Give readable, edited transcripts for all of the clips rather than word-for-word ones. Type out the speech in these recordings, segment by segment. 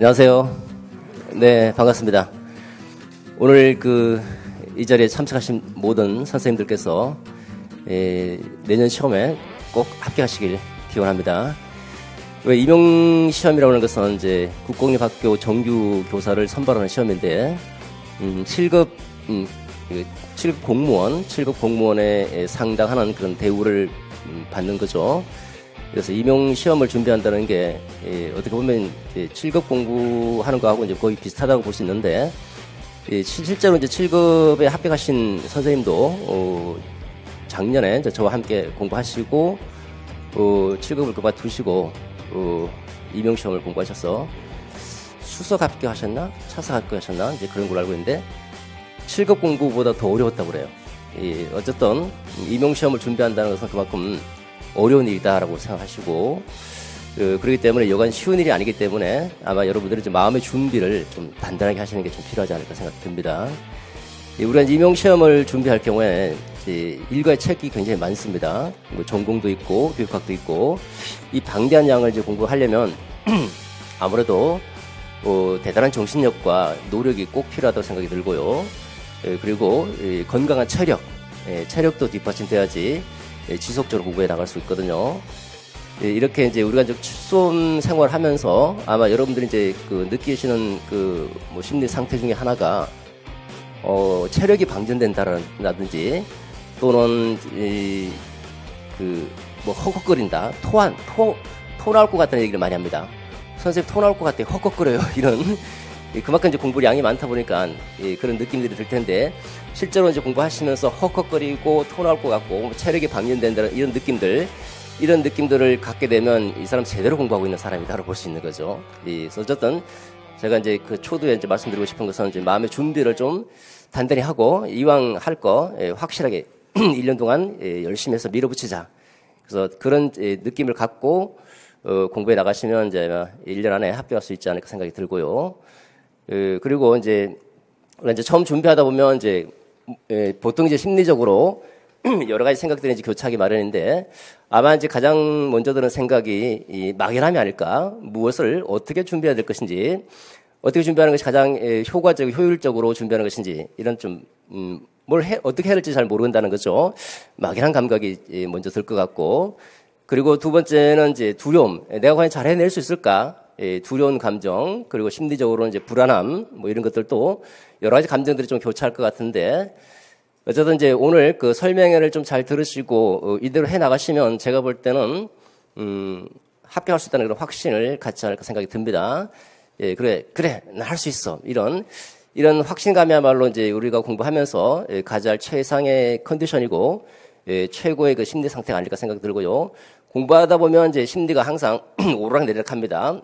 안녕하세요. 네, 반갑습니다. 오늘 이 자리에 참석하신 모든 선생님들께서 내년 시험에 꼭 합격하시길 기원합니다. 왜 임용시험이라고 하는 것은 이제 국공립학교 정규 교사를 선발하는 시험인데, 7급 공무원, 7급 공무원에 상당하는 그런 대우를 받는 거죠. 그래서 임용시험을 준비한다는 게, 어떻게 보면 7급 공부하는 거하고 이제 거의 비슷하다고 볼 수 있는데, 실제로 이제 7급에 합격하신 선생님도, 작년에 이제 저와 함께 공부하시고, 7급을 그만두시고, 임용시험을 공부하셔서 수석 합격하셨나? 차석 합격하셨나? 이제 그런 걸로 알고 있는데, 7급 공부보다 더 어려웠다고 그래요. 어쨌든, 임용시험을 준비한다는 것은 그만큼 어려운 일이다라고 생각하시고, 그렇기 때문에 여간 쉬운 일이 아니기 때문에 아마 여러분들이 좀 마음의 준비를 좀 단단하게 하시는 게 좀 필요하지 않을까 생각됩니다. 우리가 임용시험을 준비할 경우에 일과의 책이 굉장히 많습니다. 뭐 전공도 있고 교육학도 있고, 이 방대한 양을 이제 공부하려면 아무래도 대단한 정신력과 노력이 꼭 필요하다고 생각이 들고요. 그리고 건강한 체력도 뒷받침돼야지 지속적으로 공부해 나갈 수 있거든요. 이렇게 이제 우리가 이제 수험 생활하면서 아마 여러분들이 이제 느끼시는 뭐 심리 상태 중에 하나가 체력이 방전된다라든지 또는 뭐 헉헉거린다, 토 나올 것 같다는 얘기를 많이 합니다. 선생님 토 나올 것 같아, 헉헉거려요. 이런 그만큼 이제 공부 양이 많다 보니까 그런 느낌들이 들 텐데, 실제로 이제 공부하시면서 헉헉거리고 토 나올 것 같고 체력이 방전된다는 이런 느낌들을 갖게 되면 이 사람 제대로 공부하고 있는 사람이다라고 볼 수 있는 거죠. 어쨌든 제가 이제 초두에 이제 말씀드리고 싶은 것은 이제 마음의 준비를 좀 단단히 하고 이왕 할 거 확실하게 1년 동안 열심히 해서 밀어붙이자. 그래서 그런 느낌을 갖고 공부해 나가시면 이제 1년 안에 합격할 수 있지 않을까 생각이 들고요. 그리고 이제 처음 준비하다 보면 이제 보통 이제 심리적으로 여러 가지 생각들이 이제 교차하기 마련인데, 아마 이제 가장 먼저 드는 생각이 이 막연함이 아닐까. 무엇을 어떻게 준비해야 될 것인지, 어떻게 준비하는 것이 가장 효율적으로 준비하는 것인지, 이런 어떻게 해야 할지 잘 모른다는 거죠. 막연한 감각이 먼저 들 것 같고, 그리고 두 번째는 이제 두려움. 내가 과연 잘 해낼 수 있을까? 두려운 감정, 그리고 심리적으로 이제 불안함, 뭐 이런 것들도 여러 가지 감정들이 좀 교차할 것 같은데, 어쨌든 이제 오늘 설명회를 좀 잘 들으시고 이대로 해 나가시면 제가 볼 때는 합격할 수 있다는 그런 확신을 갖지 않을까 생각이 듭니다. 그래, 나 할 수 있어. 이런 확신감이야말로 이제 우리가 공부하면서 가져야 할 최상의 컨디션이고, 최고의 심리 상태가 아닐까 생각이 들고요. 공부하다 보면 이제 심리가 항상 오르락내리락합니다.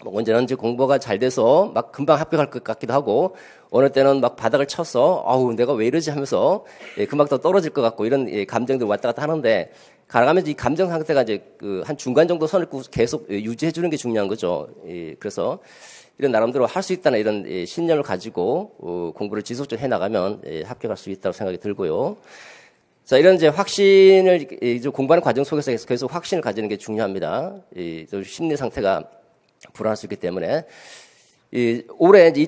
언제는 이제 공부가 잘 돼서 막 금방 합격할 것 같기도 하고, 어느 때는 막 바닥을 쳐서 아우 내가 왜 이러지 하면서 금방 더 떨어질 것 같고, 이런 감정들이 왔다 갔다 하는데, 가능하면 이 감정 상태가 이제 한 중간 정도 선을 계속 유지해 주는 게 중요한 거죠. 그래서 이런 나름대로 할 수 있다는 이런 신념을 가지고 공부를 지속적으로 해 나가면 합격할 수 있다고 생각이 들고요. 자, 이런 이제 확신을 이제 공부하는 과정 속에서 계속 확신을 가지는 게 중요합니다. 심리 상태가 불안할 수 있기 때문에. 올해 이제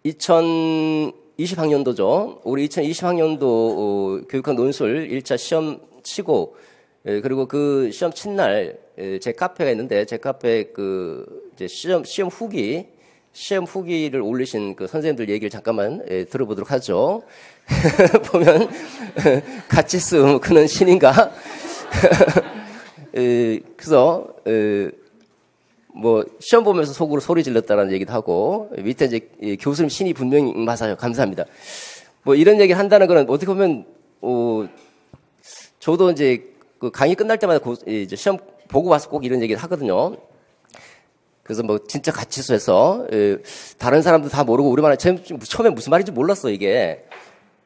2020학년도죠. 올해 2020학년도 교육학 논술 1차 시험 치고, 그리고 그 시험 친 날 제 카페가 있는데, 제 카페에 이제 시험 후기를 올리신 선생님들 얘기를 잠깐만 들어보도록 하죠. 보면 가치수 그는 신인가? 그래서 뭐 시험 보면서 속으로 소리 질렀다라는 얘기도 하고, 밑에 이제 교수님 신이 분명히 맞아요, 감사합니다. 뭐 이런 얘기를 한다는 거는 어떻게 보면 저도 이제 강의 끝날 때마다 이제 시험 보고 와서 꼭 이런 얘기를 하거든요. 그래서 뭐 진짜 가치수에서 다른 사람도 다 모르고 우리만 처음에 무슨 말인지 몰랐어. 이게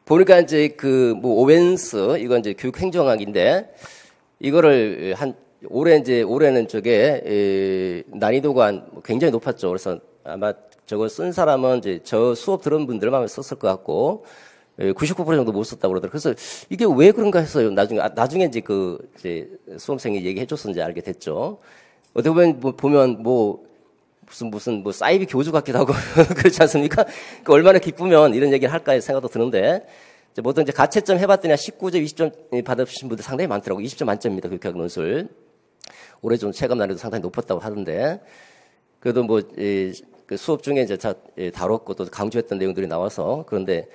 보니까 이제 뭐 오웬스, 이건 이제 교육행정학인데, 이거를 올해는 난이도가 굉장히 높았죠. 그래서 아마 저거 쓴 사람은 이제 저 수업 들은 분들만 썼을 것 같고, 99% 정도 못 썼다고 그러더라고요. 그래서 이게 왜 그런가 했어요. 나중에 이제 수험생이 얘기해 줬었는지 알게 됐죠. 어떻게 보면 무슨 뭐 사이비 교주 같기도 하고 그렇지 않습니까? 그 얼마나 기쁘면 이런 얘기를 할까 생각도 드는데 이제 보통 이제 가채점 해봤더니 19점, 20점 받으신 분들 상당히 많더라고. 20점 만점입니다. 교육학 논술. 올해 좀 체감 난이도 상당히 높았다고 하던데 그래도 뭐 그 수업 중에 이제 다뤘고 또 강조했던 내용들이 나와서 그런데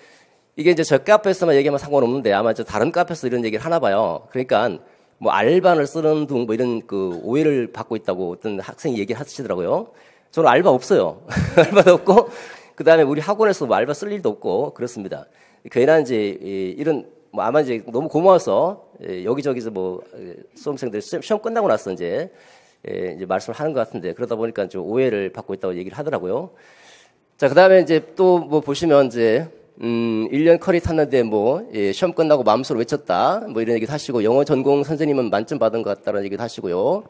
이게 이제 저 카페에서만 얘기하면 상관없는데 아마 저 다른 카페에서 이런 얘기를 하나 봐요. 그러니까 뭐 알바를 쓰는 둥 뭐 이런 그 오해를 받고 있다고 어떤 학생이 얘기하시더라고요. 저는 알바 없어요. 알바도 없고 그다음에 우리 학원에서 뭐 알바 쓸 일도 없고 그렇습니다. 괜한 이제 이런 뭐 아마 이제 너무 고마워서 여기저기서 뭐 수험생들 시험 끝나고 나서 이제 말씀을 하는 것 같은데 그러다 보니까 좀 오해를 받고 있다고 얘기를 하더라고요. 자, 그다음에 이제 또 뭐 보시면 이제 1년 커리 탔는데 뭐 시험 끝나고 마음속으로 외쳤다. 뭐 이런 얘기도 하시고 영어 전공 선생님은 만점 받은 것 같다는 얘기도 하시고요.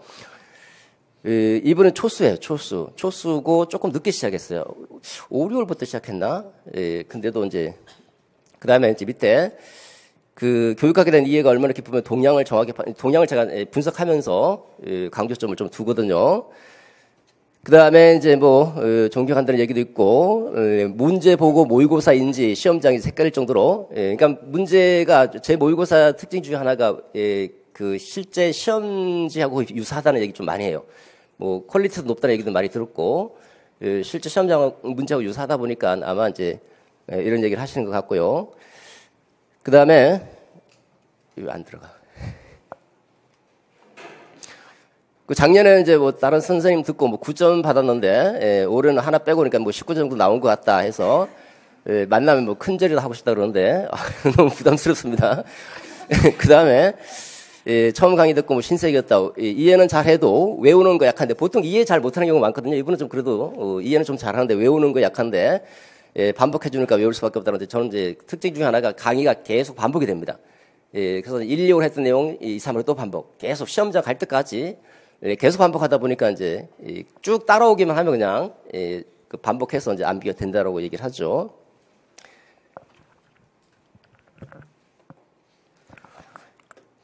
이분은 초수예요. 초수고 조금 늦게 시작했어요. 5, 6월부터 시작했나? 근데도 이제 그다음에 이제 밑에 그 교육학에 대한 이해가 얼마나 깊으면 동양을 제가 분석하면서 강조점을 좀 두거든요. 그 다음에 이제 뭐, 존경한다는 얘기도 있고, 문제 보고 모의고사인지 시험장이 헷갈릴 정도로, 그러니까 문제가 제 모의고사 특징 중에 하나가, 그 실제 시험지하고 유사하다는 얘기 좀 많이 해요. 뭐, 퀄리티도 높다는 얘기도 많이 들었고, 실제 시험장 문제하고 유사하다 보니까 아마 이제 이런 얘기를 하시는 것 같고요. 그 다음에, 이거 안 들어가. 그 작년에는 이제 뭐 다른 선생님 듣고 뭐 9점 받았는데, 올해는 하나 빼고 그러니까 뭐 19점 정도 나온 것 같다 해서, 만나면 뭐 큰절이도 하고 싶다 그러는데, 너무 부담스럽습니다. 그 다음에, 처음 강의 듣고 뭐 신세계였다. 이해는 잘해도 외우는 거 약한데, 보통 이해 잘 못하는 경우가 많거든요. 이분은 좀 그래도, 이해는 좀 잘하는데 외우는 거 약한데, 반복해주니까 외울 수밖에 없다는데, 저는 이제 특징 중에 하나가 강의가 계속 반복이 됩니다. 그래서 1, 2월 했던 내용 2, 3월 또 반복. 계속 시험장 갈 때까지 계속 반복하다 보니까 이제 쭉 따라오기만 하면 그냥 그 반복해서 이제 암기가 된다라고 얘기를 하죠.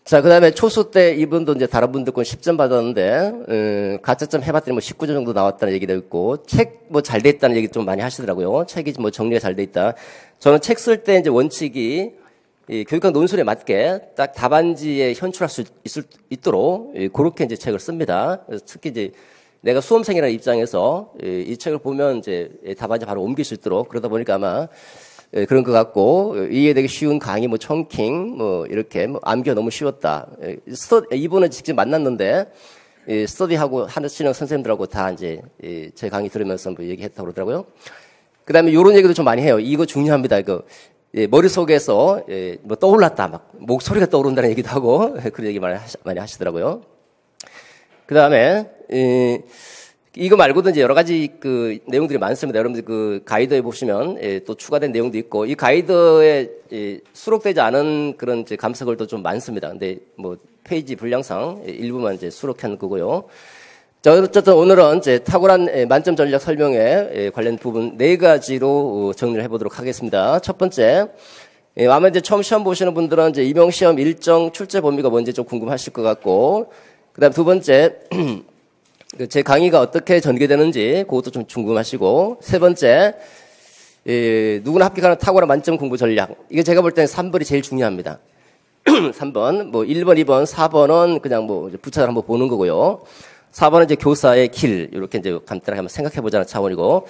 자, 그 다음에 초수 때 이분도 이제 다른 분들 건 10점 받았는데, 가채점 해봤더니 뭐 19점 정도 나왔다는 얘기도 있고, 책 뭐 잘 돼 있다는 얘기 좀 많이 하시더라고요. 책이 뭐 정리가 잘 돼 있다. 저는 책 쓸 때 이제 원칙이 이 교육학 논술에 맞게 딱 답안지에 현출할 수 있도록 그렇게 이제 책을 씁니다. 그래서 특히 이제 내가 수험생이라는 입장에서 이 책을 보면 이제 답안지 바로 옮길 수 있도록 그러다 보니까 아마 그런 것 같고 이해되기 쉬운 강의 뭐 청킹 뭐 이렇게 뭐 암기가 너무 쉬웠다. 이분은 직접 만났는데 스터디하고 하시는 선생님들하고 다 이제 제 강의 들으면서 뭐 얘기했다고 그러더라고요. 그다음에 이런 얘기도 좀 많이 해요. 이거 중요합니다. 이거. 머릿속에서 뭐 떠올랐다 막 목소리가 떠오른다는 얘기도 하고 그런 얘기 많이 하시더라고요. 그다음에 이거 말고도 이제 여러 가지 그 내용들이 많습니다. 여러분들 그 가이드에 보시면 또 추가된 내용도 있고 이 가이드에 수록되지 않은 그런 이제 감사글도 좀 많습니다. 근데 뭐 페이지 분량상 일부만 이제 수록한 거고요. 자, 어쨌든 오늘은 이제 탁월한 만점 전략 설명에 관련 부분 4가지로 정리를 해보도록 하겠습니다. 첫 번째, 아마 이제 처음 시험 보시는 분들은 이제 임용시험 일정 출제 범위가 뭔지 좀 궁금하실 것 같고, 그 다음 두 번째, 제 강의가 어떻게 전개되는지 그것도 좀 궁금하시고, 세 번째, 누구나 합격하는 탁월한 만점 공부 전략. 이게 제가 볼 때는 3번이 제일 중요합니다. 3번, 뭐 1번, 2번, 4번은 그냥 뭐 부차를 한번 보는 거고요. 4번은 이제 교사의 길, 이렇게 이제 간단하게 한번 생각해보자는 차원이고,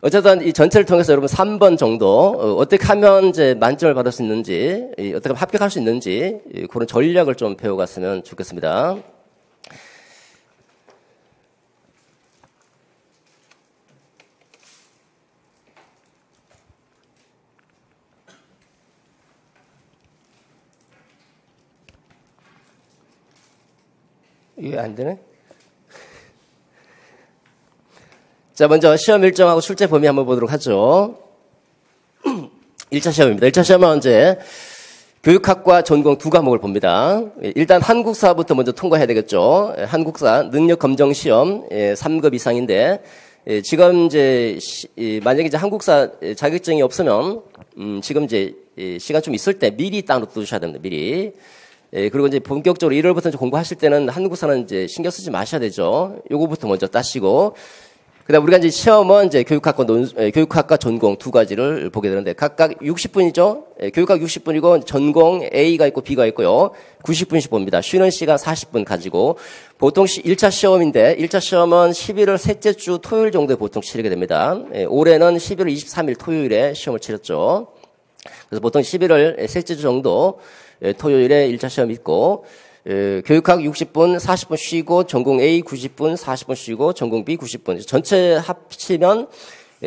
어쨌든 이 전체를 통해서 여러분 3번 정도, 어떻게 하면 이제 만점을 받을 수 있는지, 어떻게 하면 합격할 수 있는지, 그런 전략을 좀 배워갔으면 좋겠습니다. 이게 안 되네? 자, 먼저 시험 일정하고 출제 범위 한번 보도록 하죠. 1차 시험입니다. 1차 시험은 이제 교육학과 전공 2과목을 봅니다. 일단 한국사부터 먼저 통과해야 되겠죠. 한국사 능력 검정 시험 3급 이상인데 지금 이제 만약에 이제 한국사 자격증이 없으면 지금 이제 시간 좀 있을 때 미리 다운로드 두셔야 됩니다. 미리. 그리고 이제 본격적으로 1월부터 이제 공부하실 때는 한국사는 이제 신경 쓰지 마셔야 되죠. 요거부터 먼저 따시고 그다음 우리가 이제 시험은 이제 교육학과 전공 두 가지를 보게 되는데 각각 60분이죠. 교육학 60분이고 전공 A가 있고 B가 있고요. 90분씩 봅니다. 쉬는 시간 40분 가지고 보통 1차 시험인데 1차 시험은 11월 셋째 주 토요일 정도에 보통 치르게 됩니다. 올해는 11월 23일 토요일에 시험을 치렀죠. 그래서 보통 11월 셋째 주 정도 토요일에 1차 시험이 있고 교육학 60분, 40분 쉬고 전공 A 90분, 40분 쉬고 전공 B 90분. 전체 합치면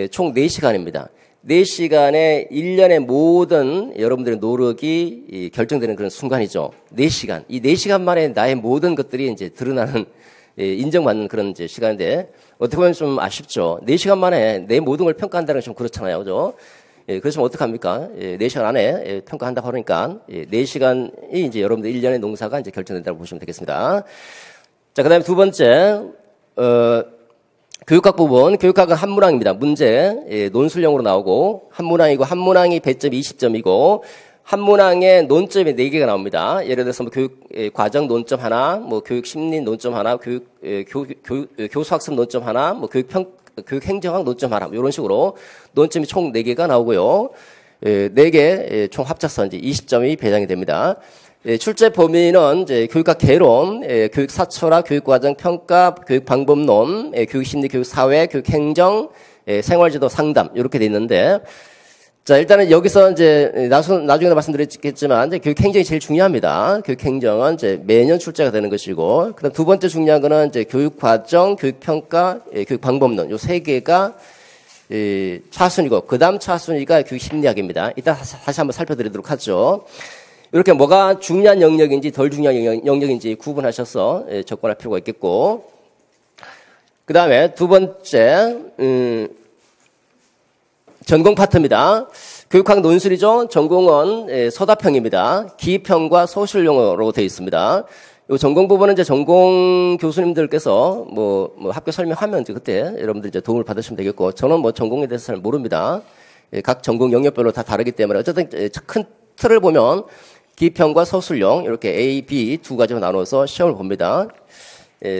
총 4시간입니다. 4시간에 1년의 모든 여러분들의 노력이 결정되는 그런 순간이죠. 4시간. 이 4시간 만에 나의 모든 것들이 이제 드러나는 인정받는 그런 이제 시간인데 어떻게 보면 좀 아쉽죠. 4시간 만에 내 모든 걸 평가한다는 건 좀 그렇잖아요. 그죠? 그렇지만 어떡합니까? 4시간 안에 평가한다고 하니까 4시간이 이제 여러분들 1년의 농사가 이제 결정된다고 보시면 되겠습니다. 자, 그 다음에 두 번째, 교육학 부분. 교육학은 한 문항입니다. 문제, 논술형으로 나오고, 한 문항이고, 한 문항이 배점이 20점이고, 한 문항에 논점이 4개가 나옵니다. 예를 들어서 뭐 교육 과정 논점 하나, 뭐 교육 심리 논점 하나, 교수학습 논점 하나, 뭐 교육 행정학 논점 하나, 이런 식으로 논점이 총 4개가 나오고요. 4개 총 합쳐서 이제 20점이 배당이 됩니다. 출제 범위는 이제 교육학 개론, 교육 사초라, 교육 과정 평가, 교육 방법론, 교육 심리, 교육 사회, 교육 행정, 생활지도 상담 이렇게 돼 있는데 자, 일단은 여기서 이제 나중에 말씀드리겠지만 이제 교육 행정이 제일 중요합니다. 교육 행정은 이제 매년 출제가 되는 것이고, 그다음 두 번째 중요한 거는 이제 교육 과정, 교육 평가, 교육 방법론 요 3개가 차순위고, 그다음 차순위가 교육 심리학입니다. 이따 다시 한번 살펴드리도록 하죠. 이렇게 뭐가 중요한 영역인지 덜 중요한 영역인지 구분하셔서 접근할 필요가 있겠고, 그다음에 두 번째 전공 파트입니다. 교육학 논술이죠. 전공은 서다평입니다. 기평과 소실용어로 되어 있습니다. 이 전공 부분은 이제 전공 교수님들께서 뭐 학교 설명하면 이제 그때 여러분들 이제 도움을 받으시면 되겠고, 저는 뭐 전공에 대해서 잘 모릅니다. 각 전공 영역별로 다 다르기 때문에 어쨌든 큰 틀을 보면 기평과 서술용 이렇게 A, B 두 가지로 나눠서 시험을 봅니다.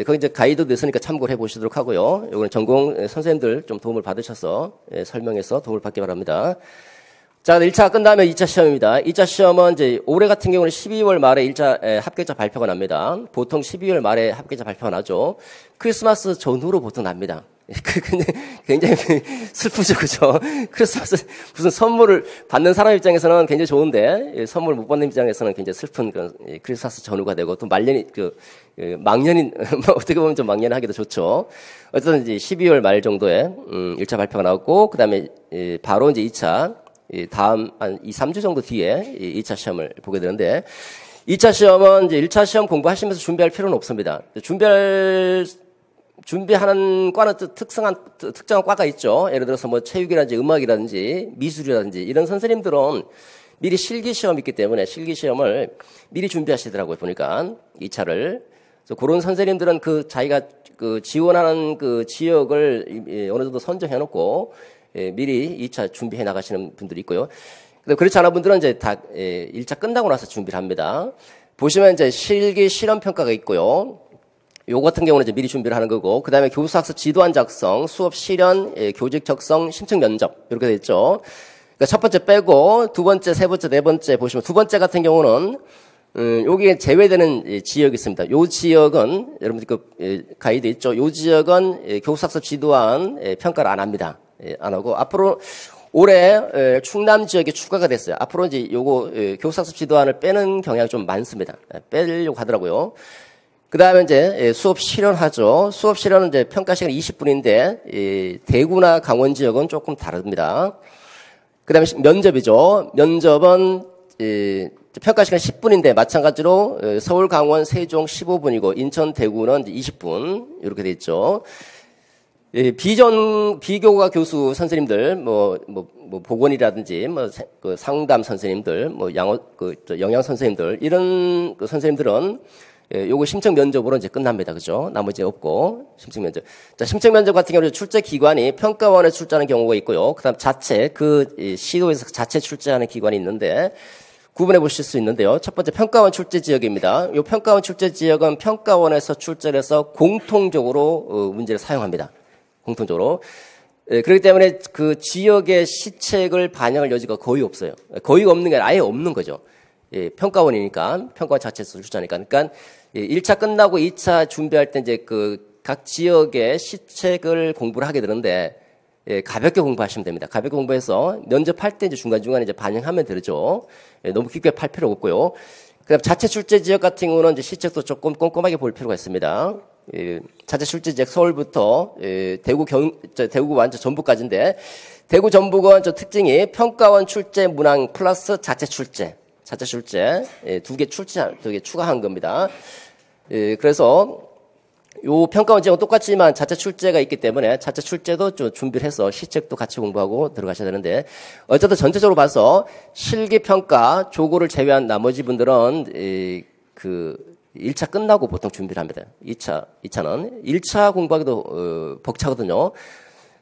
거기 이제 가이드도 있으니까 참고를 해보시도록 하고요. 이거는 전공 선생님들 좀 도움을 받으셔서 설명해서 도움을 받기 바랍니다. 자, 1차가 끝나면 2차 시험입니다. 2차 시험은 이제 올해 같은 경우는 12월 말에 1차 합격자 발표가 납니다. 보통 12월 말에 합격자 발표가 나죠. 크리스마스 전후로 보통 납니다. 근데 굉장히 슬프죠, 그죠? 크리스마스 무슨 선물을 받는 사람 입장에서는 굉장히 좋은데 선물 못 받는 입장에서는 굉장히 슬픈 그런 크리스마스 전후가 되고 또 말년이 망년인 어떻게 보면 좀 망년하기도 좋죠. 어쨌든 이제 12월 말 정도에 1차 발표가 나왔고 그다음에 바로 이제 2차 다음 한 2, 3주 정도 뒤에 2차 시험을 보게 되는데 2차 시험은 이제 1차 시험 공부하시면서 준비할 필요는 없습니다. 준비하는 과는 특정한 과가 있죠. 예를 들어서 뭐 체육이라든지 음악이라든지 미술이라든지 이런 선생님들은 미리 실기시험이 있기 때문에 실기시험을 미리 준비하시더라고요. 보니까 2차를. 그래서 그런 선생님들은 자기가 지원하는 지역을 어느 정도 선정해 놓고 미리 2차 준비해 나가시는 분들이 있고요. 근데 그렇지 않은 분들은 이제 다 1차 끝나고 나서 준비를 합니다. 보시면 이제 실기 실험 평가가 있고요. 요 같은 경우는 이제 미리 준비를 하는 거고, 그 다음에 교수학습 지도안 작성, 수업 실현, 교직 적성, 신청 면접 이렇게 돼 있죠. 그러니까 첫 번째 빼고 두 번째, 세 번째, 네 번째 보시면 두 번째 같은 경우는 여기에 제외되는 지역이 있습니다. 요 지역은 여러분들 가이드 있죠. 요 지역은 교수학습 지도안 평가를 안 합니다. 안 하고 앞으로 올해 충남 지역에 추가가 됐어요. 앞으로 이제 요거 교수학습 지도안을 빼는 경향이 좀 많습니다. 빼려고 하더라고요. 그 다음에 이제 수업 실현하죠. 수업 실현은 이제 평가 시간 20분인데, 대구나 강원 지역은 조금 다릅니다. 그 다음에 면접이죠. 면접은, 평가 시간 10분인데, 마찬가지로 서울, 강원, 세종 15분이고, 인천, 대구는 20분, 이렇게 돼 있죠. 비교과 교수 선생님들, 보건이라든지, 상담 선생님들, 영양 선생님들, 이런 선생님들은 요거 심층 면접으로 이제 끝납니다. 그죠? 나머지 없고, 심층 면접. 자, 심층 면접 같은 경우는 출제 기관이 평가원에 출제하는 경우가 있고요. 그 다음 자체, 시도에서 자체 출제하는 기관이 있는데, 구분해 보실 수 있는데요. 첫 번째 평가원 출제 지역입니다. 요 평가원 출제 지역은 평가원에서 출제를 해서 공통적으로 문제를 사용합니다. 공통적으로. 그렇기 때문에 그 지역의 시책을 반영할 여지가 거의 없어요. 거의 없는 게 아예 없는 거죠. 평가원이니까, 평가원 자체에서 출자니까. 그러니까 1차 끝나고 2차 준비할 때 이제 그 각 지역의 시책을 공부를 하게 되는데, 가볍게 공부하시면 됩니다. 가볍게 공부해서 면접할 때 이제 중간중간에 이제 반영하면 되죠. 너무 깊게 팔 필요 없고요. 그다음 자체 출제 지역 같은 경우는 이제 시책도 조금 꼼꼼하게 볼 필요가 있습니다. 자체 출제 지역 서울부터 대구 완전 전북까지인데, 대구 전북은 저 특징이 평가원 출제 문항 플러스 자체 출제 두 개 추가한 겁니다. 그래서 요 평가원 지역은 똑같지만 자체 출제가 있기 때문에 자체 출제도 좀 준비를 해서 시책도 같이 공부하고 들어가셔야 되는데, 어쨌든 전체적으로 봐서 실기 평가 조고를 제외한 나머지 분들은 그 1차 끝나고 보통 준비를 합니다. 2차는 1차 공부하기도 벅차거든요.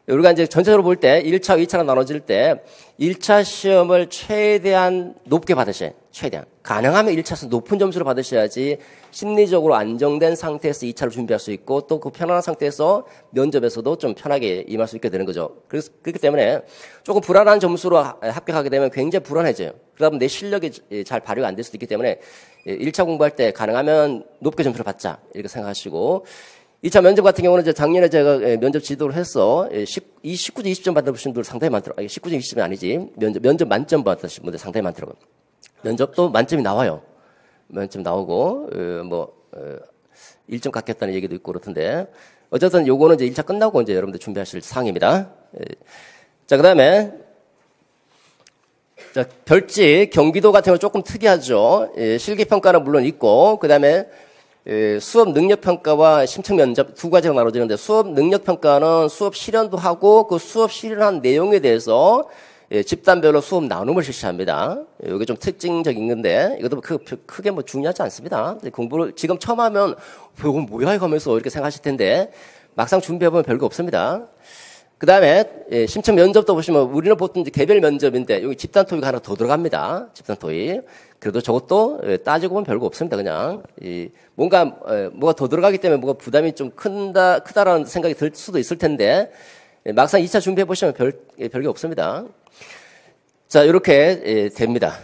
우리가 이제 전체적으로 볼 때 1차, 2차로 나눠질 때 1차 시험을 최대한 높게 받으셔야 돼요. 최대한. 가능하면 1차에서 높은 점수를 받으셔야지 심리적으로 안정된 상태에서 2차를 준비할 수 있고, 또 그 편안한 상태에서 면접에서도 좀 편하게 임할 수 있게 되는 거죠. 그래서 그렇기 때문에 조금 불안한 점수로 합격하게 되면 굉장히 불안해져요. 그러다 내 실력이 잘 발휘가 안 될 수도 있기 때문에 1차 공부할 때 가능하면 높게 점수를 받자 이렇게 생각하시고, 2차 면접 같은 경우는 이제 작년에 제가 면접 지도를 해서 19점 20점 받으신 분들 상당히 많더라고요. 19점 20점이 아니지. 면접 만점 받으신 분들 상당히 많더라고요. 면접도 만점이 나와요. 만점 나오고, 1점 깎였다는 얘기도 있고 그렇던데. 어쨌든 요거는 이제 1차 끝나고 이제 여러분들 준비하실 사항입니다. 자, 그 다음에, 자, 별지, 경기도 같은 경우 조금 특이하죠. 실기평가는 물론 있고, 그 다음에 수업 능력평가와 심층면접 두 가지가 나눠지는데, 수업 능력평가는 수업 실현도 하고 그 수업 실현한 내용에 대해서 집단별로 수업 나눔을 실시합니다. 이게 좀 특징적인 건데, 이것도 크게 뭐 중요하지 않습니다. 공부를 지금 처음 하면 이건 뭐야 이거 하면서 이렇게 생각하실 텐데, 막상 준비해보면 별거 없습니다. 그 다음에 심층 면접도 보시면 우리는 보통 이제 개별 면접인데 여기 집단 토익 하나 더 들어갑니다. 집단 토익. 그래도 저것도 따지고 보면 별거 없습니다. 그냥 뭐가 더 들어가기 때문에 뭐가 부담이 좀 크다라는 생각이 들 수도 있을 텐데, 막상 2차 준비해 보시면 별게 없습니다. 자, 이렇게 됩니다.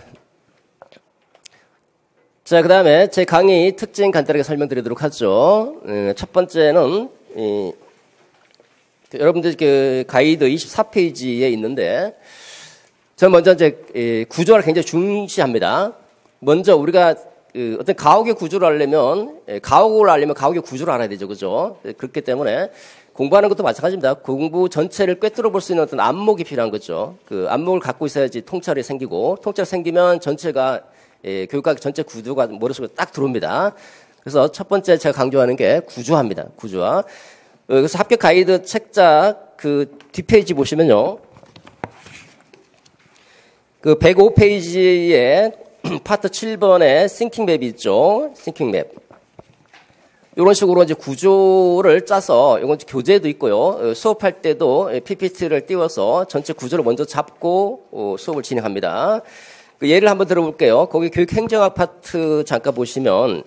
자, 그 다음에 제 강의 특징 간단하게 설명드리도록 하죠. 첫 번째는 여러분들 그 가이드 24페이지에 있는데, 저는 먼저 이제 구조를 굉장히 중시합니다. 먼저 우리가 어떤 가옥의 구조를 알려면 가옥의 구조를 알아야 되죠, 그죠? 그렇기 때문에 공부하는 것도 마찬가지입니다. 공부 전체를 꿰뚫어 볼 수 있는 어떤 안목이 필요한 거죠. 그 안목을 갖고 있어야지 통찰이 생기고, 통찰이 생기면 전체가 교육학 전체 구조가 머릿속에 딱 들어옵니다. 그래서 첫 번째 제가 강조하는 게 구조화입니다. 구조화. 그래서 합격 가이드 책자 그 뒷페이지 보시면요, 그 105페이지에 파트 7번에 싱킹맵이 있죠. 싱킹맵. 이런 식으로 이제 구조를 짜서, 이건 교재도 있고요. 수업할 때도 PPT를 띄워서 전체 구조를 먼저 잡고 수업을 진행합니다. 그 예를 한번 들어볼게요. 거기 교육행정학 파트 잠깐 보시면,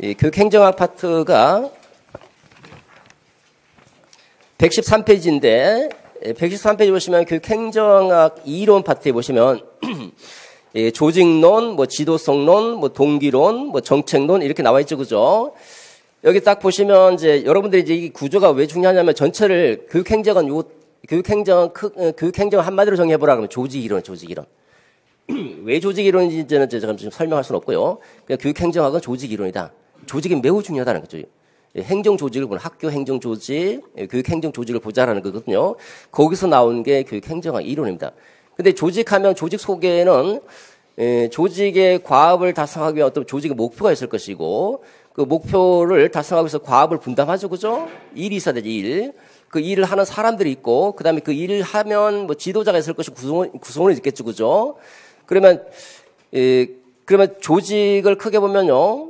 이 교육행정학 파트가 113페이지인데, 113페이지 보시면 교육행정학 이론 파트에 보시면 조직론, 뭐 지도성론, 뭐 동기론, 뭐 정책론 이렇게 나와 있죠, 그죠? 여기 딱 보시면 이제 여러분들이 이제 이 구조가 왜 중요하냐면, 전체를 교육행정 한마디로 정의해보라 그러면 조직 이론. 왜 조직 이론인지는 제가 좀 설명할 수는 없고요. 그냥 교육행정학은 조직 이론이다. 조직이 매우 중요하다는 거죠. 행정 조직을 보는, 학교 행정 조직, 교육 행정 조직을 보자라는 거거든요. 거기서 나온 게 교육 행정학 이론입니다. 근데 조직하면 조직 속에는 조직의 과업을 달성하기 위한 어떤 조직의 목표가 있을 것이고, 그 목표를 달성하기 위해서 과업을 분담하죠, 그죠? 일이 있어야 되지, 일. 그 일을 하는 사람들이 있고, 그 다음에 그 일을 하면 뭐 지도자가 있을 것이고, 구성원이 있겠죠, 그죠? 그러면 조직을 크게 보면요,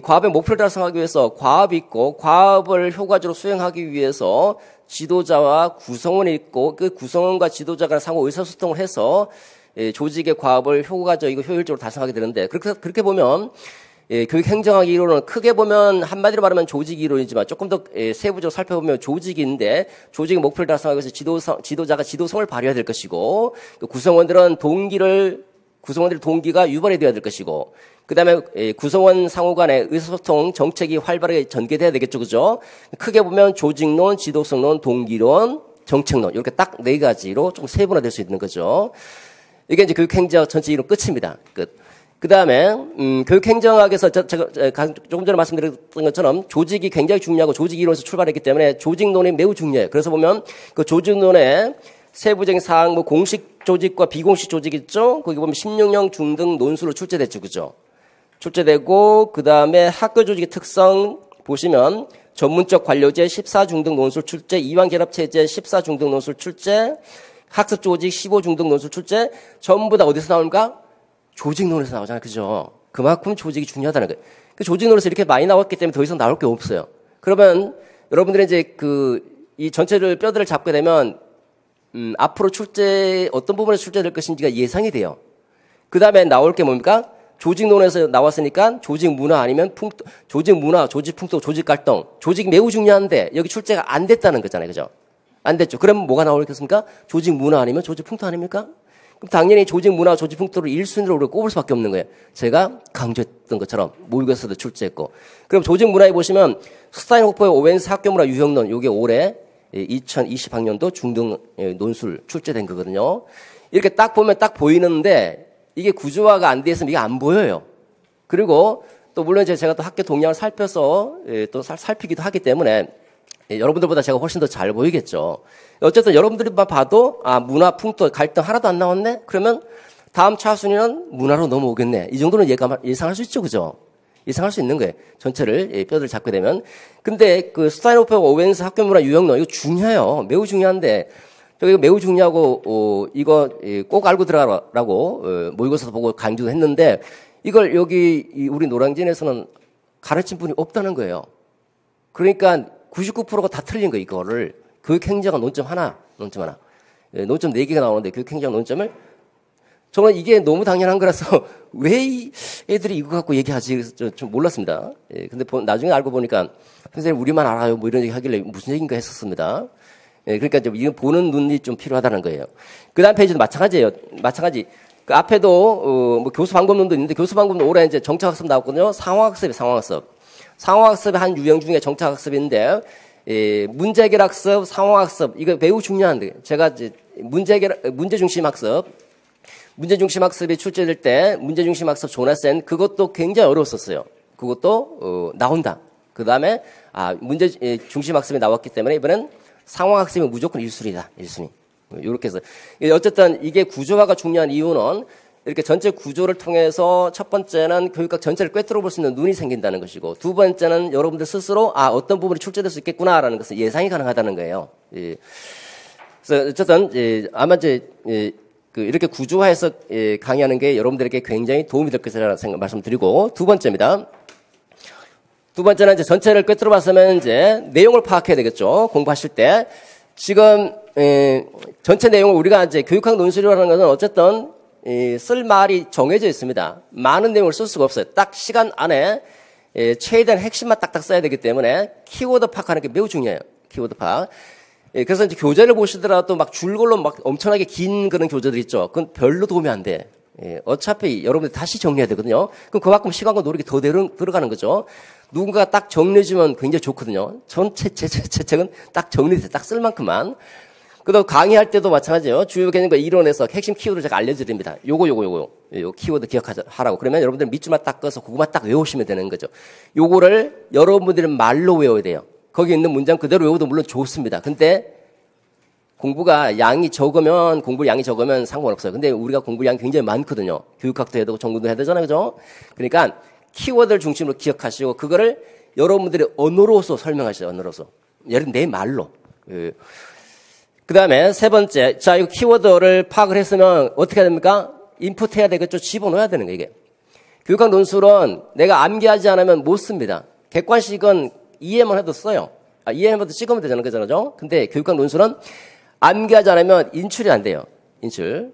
과업의 목표를 달성하기 위해서 과업이 있고, 과업을 효과적으로 수행하기 위해서 지도자와 구성원이 있고, 그 구성원과 지도자가 상호 의사소통을 해서 조직의 과업을 효과적이고 효율적으로 달성하게 되는데, 그렇게 보면 교육 행정학 이론은 크게 보면 한마디로 말하면 조직 이론이지만 조금 더 세부적으로 살펴보면 조직인데 조직의 목표를 달성하기 위해서 지도자가 지도성을 발휘해야 될 것이고 구성원들의 동기가 유발이 되어야 될 것이고 그다음에 구성원 상호 간의 의사소통 정책이 활발하게 전개돼야 되겠죠. 그죠? 크게 보면 조직론, 지도성론, 동기론, 정책론 이렇게 딱 네 가지로 좀 세분화될 수 있는 거죠. 이게 이제 교육행정학 전체 이론 끝입니다. 끝. 그 다음에, 교육행정학에서 제가 조금 전에 말씀드렸던 것처럼 조직이 굉장히 중요하고 조직 이론에서 출발했기 때문에 조직론이 매우 중요해요. 그래서 보면 그 조직론의 세부적인 사항, 뭐 공식 조직과 비공식 조직 있죠? 거기 보면 16형 중등 논술로 출제됐죠. 그죠? 출제되고, 그 다음에 학교 조직의 특성 보시면 전문적 관료제 14중등 논술 출제, 이완결합체제 14중등 논술 출제, 학습 조직 15중등 논술 출제, 전부 다 어디서 나옵니까? 조직론에서 나오잖아요. 그죠? 그만큼 조직이 중요하다는 거예요. 그 조직론에서 이렇게 많이 나왔기 때문에 더 이상 나올 게 없어요. 그러면 여러분들이 이제 이 전체를 뼈대를 잡게 되면, 앞으로 어떤 부분에서 출제될 것인지가 예상이 돼요. 그 다음에 나올 게 뭡니까? 조직론에서 나왔으니까 조직 문화 아니면 조직 문화, 조직 풍토, 조직 갈등. 조직이 매우 중요한데 여기 출제가 안 됐다는 거잖아요. 그죠? 안 됐죠. 그러면 뭐가 나오겠습니까? 조직 문화 아니면 조직 풍토 아닙니까? 그럼 당연히 조직 문화, 조직 풍토를 1순위로 우리가 꼽을 수밖에 없는 거예요. 제가 강조했던 것처럼 모의고사도 출제했고. 그럼 조직 문화에 보시면 스타인호퍼의 오웬스 학교 문화 유형론, 요게 올해 2020학년도 중등 논술 출제된 거거든요. 이렇게 딱 보면 딱 보이는데 이게 구조화가 안 돼 있으면 이게 안 보여요. 그리고 또 물론 제가 또 학교 동향을 살펴서 또 살피기도 하기 때문에 여러분들보다 제가 훨씬 더 잘 보이겠죠. 어쨌든 여러분들만 봐도 문화, 풍토, 갈등 하나도 안 나왔네? 그러면 다음 차순위는 문화로 넘어오겠네. 이 정도는 예상할 수 있죠. 그죠? 예상할 수 있는 거예요. 전체를 뼈를 잡게 되면. 근데 그 스타인호퍼 오웬스 학교 문화 유형론 이거 중요해요. 매우 중요한데 이거 매우 중요하고 이거 꼭 알고 들어가라고 모의고사도 보고 강조도 했는데 이걸 여기 우리 노량진에서는 가르친 분이 없다는 거예요. 그러니까 99%가 다 틀린 거예요. 이거를 교육행정학 논점 하나. 논점 4개가 나오는데 교육행정학 논점을 저는 이게 너무 당연한 거라서 왜 애들이 이거 갖고 얘기하지 그래서 좀 몰랐습니다. 근데 나중에 알고 보니까 선생님 우리만 알아요 뭐 이런 얘기 하길래 무슨 얘기인가 했었습니다. 그러니까 이거 보는 눈이 좀 필요하다는 거예요. 그 다음 페이지도 마찬가지예요. 마찬가지. 그 앞에도 뭐 교수 방법론도 있는데 교수 방법론 올해 이제 정책학습 나왔거든요. 상황학습이 상황학습. 상황학습의 한 유형 중에 정책학습인데 문제 해결 학습, 상황학습 이거 매우 중요한데 제가 이제 문제 중심 학습이 출제될 때 문제 중심 학습 조나센 그것도 굉장히 어려웠었어요. 그것도 나온다. 그 다음에 문제 중심 학습이 나왔기 때문에 이번엔 상황학습이 무조건 1순위다. 1순위. 이렇게 해서 어쨌든 이게 구조화가 중요한 이유는 이렇게 전체 구조를 통해서 첫 번째는 교육학 전체를 꿰뚫어 볼 수 있는 눈이 생긴다는 것이고 두 번째는 여러분들 스스로 어떤 부분이 출제될 수 있겠구나라는 것을 예상이 가능하다는 거예요. 그래서 어쨌든 아마 이렇게 구조화해서 강의하는 게 여러분들에게 굉장히 도움이 될 것이라는 생각 말씀드리고 두 번째입니다. 두 번째는 이제 전체를 꿰뚫어 봤으면 이제 내용을 파악해야 되겠죠. 공부하실 때 지금 전체 내용을 우리가 이제 교육학 논술이라는 것은 어쨌든 쓸 말이 정해져 있습니다. 많은 내용을 쓸 수가 없어요. 딱 시간 안에 최대한 핵심만 딱딱 써야 되기 때문에 키워드 파악하는 게 매우 중요해요. 키워드 파악. 그래서 이제 교재를 보시더라도 막 줄글로 막 엄청나게 긴 그런 교재들 있죠. 그건 별로 도움이 안 돼. 어차피 여러분들 다시 정리해야 되거든요. 그럼 그만큼 시간과 노력이 더 들어가는 거죠. 누군가가 딱 정리해주면 굉장히 좋거든요. 제 책은 딱 정리돼서 딱 쓸 만큼만. 그다음 강의할 때도 마찬가지예요. 주요 개념과 이론에서 핵심 키워드를 제가 알려드립니다. 요거 키워드 기억하라고. 그러면 여러분들 밑줄만 딱 꺼서 그것만 딱 외우시면 되는 거죠. 요거를 여러분들은 말로 외워야 돼요. 거기 있는 문장 그대로 외워도 물론 좋습니다. 근데 공부 양이 적으면 상관없어요. 근데 우리가 공부 양이 굉장히 많거든요. 교육학도 해야 되고 전공도 해야 되잖아요. 그죠? 그러니까 키워드를 중심으로 기억하시고 그거를 여러분들의 언어로서 설명하셔요. 언어로서. 예를 들면 내 말로. 그 다음에 세 번째. 자, 이 키워드를 파악을 했으면 어떻게 해야 됩니까? 인풋 해야 되겠죠. 집어넣어야 되는 거예요, 이게. 교육학 논술은 내가 암기하지 않으면 못 씁니다. 객관식은 이해만 해도 써요. 이해만 해도 찍으면 되잖아요. 그잖아요. 근데 교육학 논술은 암기하지 않으면 인출이 안 돼요. 인출.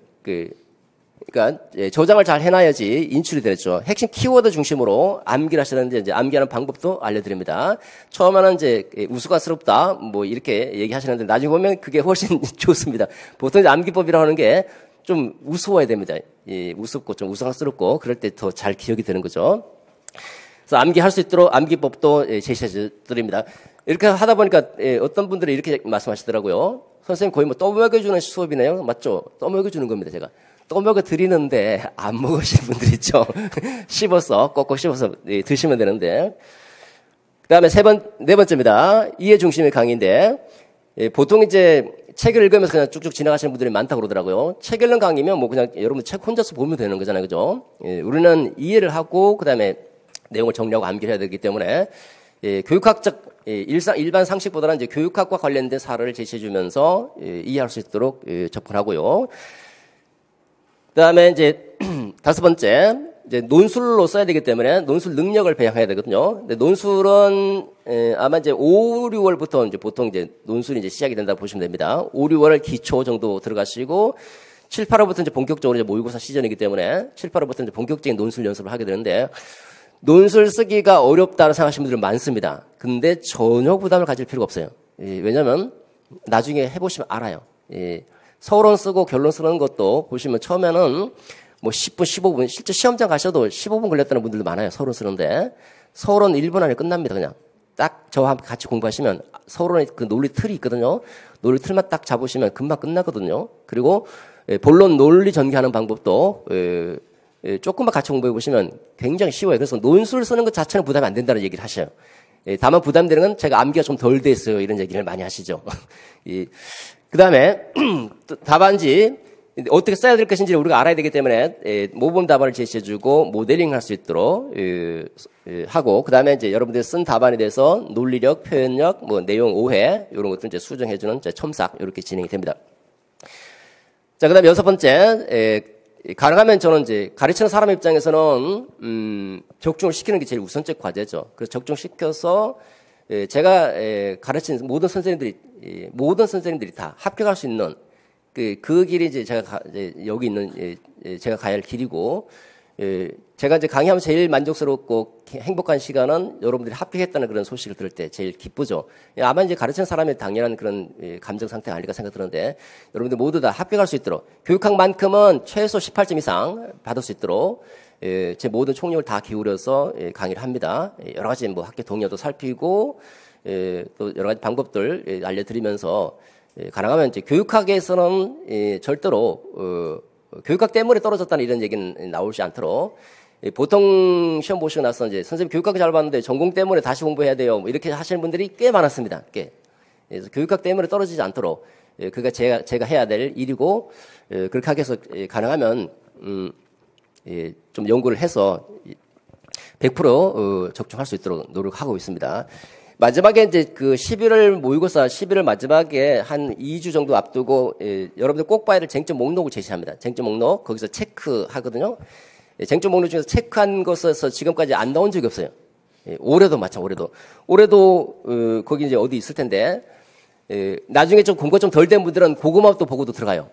그러니까 저장을 잘 해놔야지 인출이 되죠. 핵심 키워드 중심으로 암기를 하시는데 이제 암기하는 방법도 알려드립니다. 처음에는 이제 우스꽝스럽다 뭐 이렇게 얘기하시는데 나중에 보면 그게 훨씬 좋습니다. 보통 이제 암기법이라고 하는 게 좀 우스워야 됩니다. 우습고 좀 우스꽝스럽고 그럴 때 더 잘 기억이 되는 거죠. 그래서 암기할 수 있도록 암기법도 제시해 드립니다. 이렇게 하다 보니까 어떤 분들이 이렇게 말씀하시더라고요. 선생님 거의 뭐 떠먹여주는 수업이네요. 맞죠? 떠먹여주는 겁니다, 제가. 떠먹여 드리는데 안 먹으시는 분들 있죠. 씹어서 꼭꼭 씹어서 드시면 되는데. 그다음에 네 번째입니다. 이해 중심의 강의인데 보통 이제 책을 읽으면서 그냥 쭉쭉 지나가시는 분들이 많다고 그러더라고요. 책 읽는 강의면 뭐 그냥 여러분 책 혼자서 보면 되는 거잖아요, 그죠? 우리는 이해를 하고 그다음에 내용을 정리하고 암기를 해야 되기 때문에 교육학적 일반 상식보다는 이제 교육학과 관련된 사례를 제시해주면서 이해할 수 있도록 접근하고요. 그다음에 이제 다섯 번째 이제 논술로 써야 되기 때문에 논술 능력을 배양해야 되거든요. 근데 논술은 아마 이제 5, 6월부터 이제 보통 이제 논술이 이제 시작이 된다고 보시면 됩니다. 5, 6월 기초 정도 들어가시고 7, 8월부터 이제 본격적으로 이제 모의고사 시즌이기 때문에 7, 8월부터 이제 본격적인 논술 연습을 하게 되는데 논술 쓰기가 어렵다고 생각하시는 분들은 많습니다. 근데 전혀 부담을 가질 필요가 없어요. 왜냐면 나중에 해보시면 알아요. 서론 쓰고 결론 쓰는 것도 보시면 처음에는 뭐 10분, 15분, 실제 시험장 가셔도 15분 걸렸다는 분들도 많아요. 서론 쓰는데. 서론 1분 안에 끝납니다, 그냥. 딱 저와 함께 같이 공부하시면 서론에 그 논리 틀이 있거든요. 논리 틀만 딱 잡으시면 금방 끝나거든요. 그리고 본론 논리 전개하는 방법도 조금만 같이 공부해 보시면 굉장히 쉬워요. 그래서 논술 쓰는 것 자체는 부담이 안 된다는 얘기를 하셔요. 다만 부담되는 건 제가 암기가 좀 덜 됐어요. 이런 얘기를 많이 하시죠. 그 다음에 답안지 어떻게 써야 될 것인지 우리가 알아야 되기 때문에 모범 답안을 제시해주고 모델링 할 수 있도록 하고 그 다음에 이제 여러분들이 쓴 답안에 대해서 논리력, 표현력, 뭐 내용 오해 이런 것들 이제 수정해주는 첨삭 이렇게 진행이 됩니다. 자, 그 다음에 여섯 번째 가능하면 저는 이제 가르치는 사람 입장에서는 적중을 시키는 게 제일 우선적 과제죠. 그래서 적중시켜서 제가 가르치는 모든 선생님들이 다 합격할 수 있는 그 길이 이제 제가 여기 있는 제가 가야 할 길이고 제가 이제 강의하면 제일 만족스럽고 행복한 시간은 여러분들이 합격했다는 그런 소식을 들을 때 제일 기쁘죠. 아마 이제 가르치는 사람의 당연한 그런 감정 상태가 아닐까 생각 드는데 여러분들 모두 다 합격할 수 있도록 교육학만큼은 최소 18점 이상 받을 수 있도록 제 모든 총력을 다 기울여서 강의를 합니다. 여러 가지 뭐 학교 동료도 살피고 또 여러 가지 방법들 알려드리면서 가능하면 이제 교육학에서는 절대로 교육학 때문에 떨어졌다는 이런 얘기는 나오지 않도록 보통 시험 보시고 나서 이제 선생님 교육학 잘 봤는데 전공 때문에 다시 공부해야 돼요. 뭐 이렇게 하시는 분들이 꽤 많았습니다. 그래서 교육학 때문에 떨어지지 않도록 그가 제가 해야 될 일이고 그렇게 하기 위해서 가능하면 좀 연구를 해서 100% 적중할 수 있도록 노력하고 있습니다. 마지막에 이제 그 11월 모의고사 11월 마지막에 한 2주 정도 앞두고 여러분들 꼭 봐야 될 쟁점 목록을 제시합니다. 쟁점 목록 거기서 체크하거든요. 쟁점 목록 중에서 체크한 것에서 지금까지 안 나온 적이 없어요. 올해도 마찬가지로 올해도 거기 이제 어디 있을 텐데 나중에 좀 공부가 좀 덜 된 분들은 고구마 또 보고도 들어가요.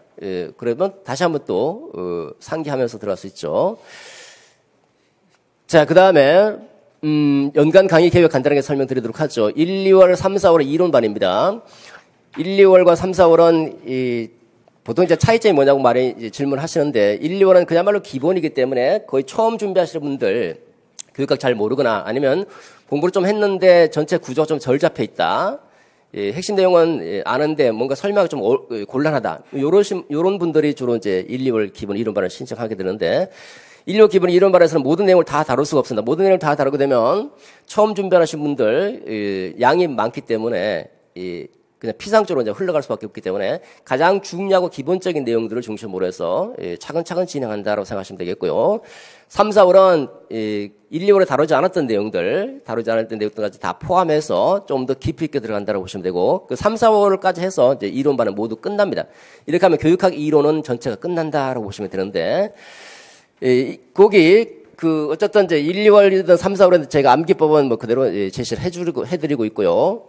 그러면 다시 한번 또 상기하면서 들어갈 수 있죠. 자, 그 다음에 연간 강의 계획 간단하게 설명드리도록 하죠. 1, 2월, 3, 4월은 이론반입니다. 1, 2월과 3, 4월은 보통 이제 차이점이 뭐냐고 질문하시는데 1, 2월은 그야말로 기본이기 때문에 거의 처음 준비하시는 분들 교육학 잘 모르거나 아니면 공부를 좀 했는데 전체 구조가 좀 덜 잡혀 있다. 핵심 내용은 아는데 뭔가 설명이 좀 곤란하다. 요런 분들이 주로 이제 1, 2월 기본 이론반을 신청하게 되는데 1, 2월 기본 이론반에서는 모든 내용을 다 다룰 수가 없습니다. 모든 내용을 다 다루게 되면 처음 준비하신 분들 양이 많기 때문에 그냥 피상적으로 이제 흘러갈 수밖에 없기 때문에 가장 중요하고 기본적인 내용들을 중심으로 해서 차근차근 진행한다라고 생각하시면 되겠고요. 3, 4월은 1, 2월에 다루지 않았던 내용들까지 다 포함해서 좀 더 깊이 있게 들어간다고 보시면 되고 그 3, 4월까지 해서 이제 이론반은 모두 끝납니다. 이렇게 하면 교육학 이론은 전체가 끝난다라고 보시면 되는데 거기 어쨌든 이제 1, 2월이든 3, 4월에는 제가 암기법은 뭐 그대로 제시를 해드리고 있고요.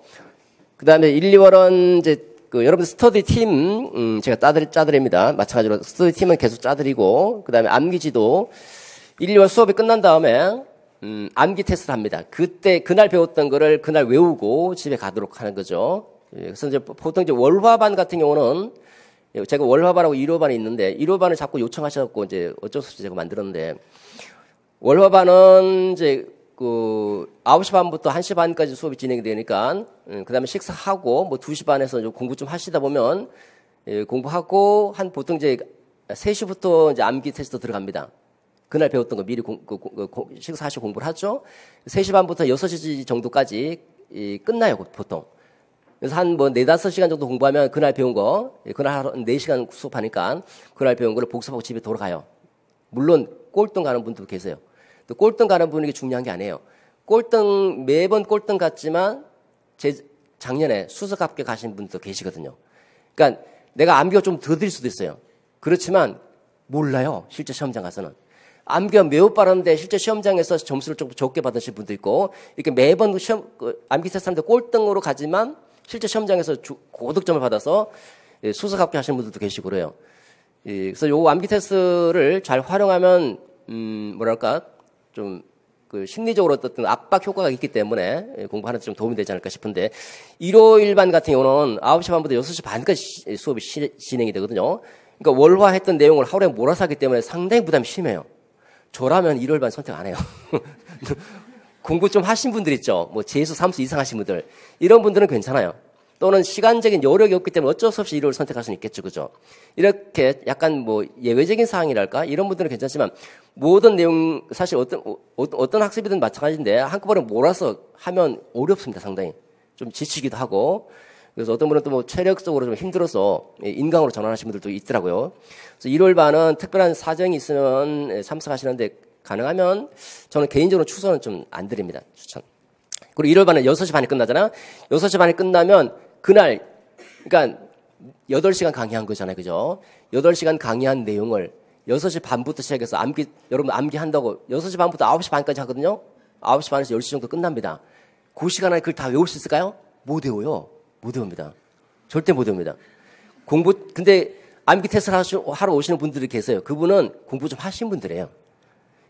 그 다음에 1, 2월은 이제 여러분들 스터디 팀, 제가 짜드립니다. 마찬가지로 스터디 팀은 계속 짜드리고, 그 다음에 암기지도 1, 2월 수업이 끝난 다음에, 암기 테스트를 합니다. 그날 배웠던 거를 그날 외우고 집에 가도록 하는 거죠. 그래서 이제 보통 이제 월화반 같은 경우는, 제가 월화반하고 일요반이 있는데, 일요반을 자꾸 요청하셔갖고 이제 어쩔 수 없이 제가 만들었는데, 월화반은 이제 9시 반부터 1시 반까지 수업이 진행이 되니까, 그 다음에 식사하고, 2시 반에서 공부 좀 하시다 보면, 공부하고, 보통 이제 3시부터 이제 암기 테스트 들어갑니다. 그날 배웠던 거 미리 식사하시고 공부를 하죠. 3시 반부터 6시 정도까지, 끝나요, 보통. 그래서 한 4, 5시간 정도 공부하면 그날 배운 거, 그날 하루 4시간 수업하니까, 그날 배운 거를 복습하고 집에 돌아가요. 물론, 꼴등 가는 분도 계세요. 또 꼴등 가는 분이 중요한 게 아니에요. 매번 꼴등 같지만, 작년에 수석 합격 가신 분도 계시거든요. 그러니까 내가 암기가 좀 더 들 수도 있어요. 그렇지만, 몰라요. 실제 시험장 가서는. 암기가 매우 빠른데 실제 시험장에서 점수를 좀 적게 받으신 분도 있고, 이렇게 매번 암기 테스트 하는데 꼴등으로 가지만, 실제 시험장에서 고득점을 받아서 수석 합격 하시는 분들도 계시고 그래요. 그래서 요 암기 테스트를 잘 활용하면, 좀, 심리적으로 어떤 압박 효과가 있기 때문에 공부하는 데 좀 도움이 되지 않을까 싶은데, 일요일반 같은 경우는 9시 반부터 6시 반까지 수업이 진행이 되거든요. 그러니까 월화 했던 내용을 하루에 몰아서 하기 때문에 상당히 부담이 심해요. 저라면 일요일반 선택 안 해요. 공부 좀 하신 분들 있죠. 재수, 삼수 이상 하신 분들. 이런 분들은 괜찮아요. 또는 시간적인 여력이 없기 때문에 어쩔 수 없이 일요일 선택할 수는 있겠죠. 그죠? 이렇게 약간 예외적인 사항이랄까? 이런 분들은 괜찮지만 모든 내용, 사실 어떤 학습이든 마찬가지인데 한꺼번에 몰아서 하면 어렵습니다. 상당히. 좀 지치기도 하고. 그래서 어떤 분은 또 체력적으로 좀 힘들어서 인강으로 전환하시는 분들도 있더라고요. 그래서 일요일 반은 특별한 사정이 있으면 참석하시는데 가능하면 저는 개인적으로 추천은 좀 안 드립니다. 추천. 그리고 일요일 반은 6시 반에 끝나잖아. 6시 반에 끝나면 그날, 그러니까 8시간 강의한 거잖아요. 그죠? 8시간 강의한 내용을 6시 반부터 시작해서 여러분 암기한다고 6시 반부터 9시 반까지 하거든요. 9시 반에서 10시 정도 끝납니다. 그 시간 안에 그걸 다 외울 수 있을까요? 못 외워요. 못 외웁니다. 절대 못 외웁니다. 근데 암기 테스트를 하러 오시는 분들이 계세요. 그분은 공부 좀 하신 분들이에요.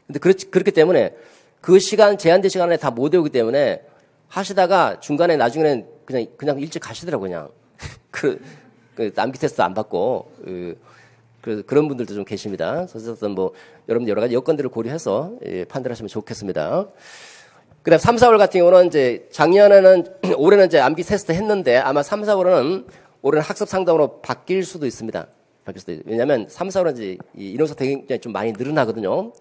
근데 그렇기 때문에 그 제한된 시간 안에 다 못 외우기 때문에 하시다가 중간에 나중에는 그냥 일찍 가시더라고요, 그냥. 암기 테스트 안 받고, 그런 분들도 좀 계십니다. 그래서 여러분 여러 가지 여건들을 고려해서 판단하시면 좋겠습니다. 그 다음 3, 4월 같은 경우는 이제 올해는 이제 암기 테스트 했는데 아마 3, 4월은 올해는 학습 상담으로 바뀔 수도 있습니다. 왜냐면 3, 4월은 이제 인원수 굉장히 좀 많이 늘어나거든요.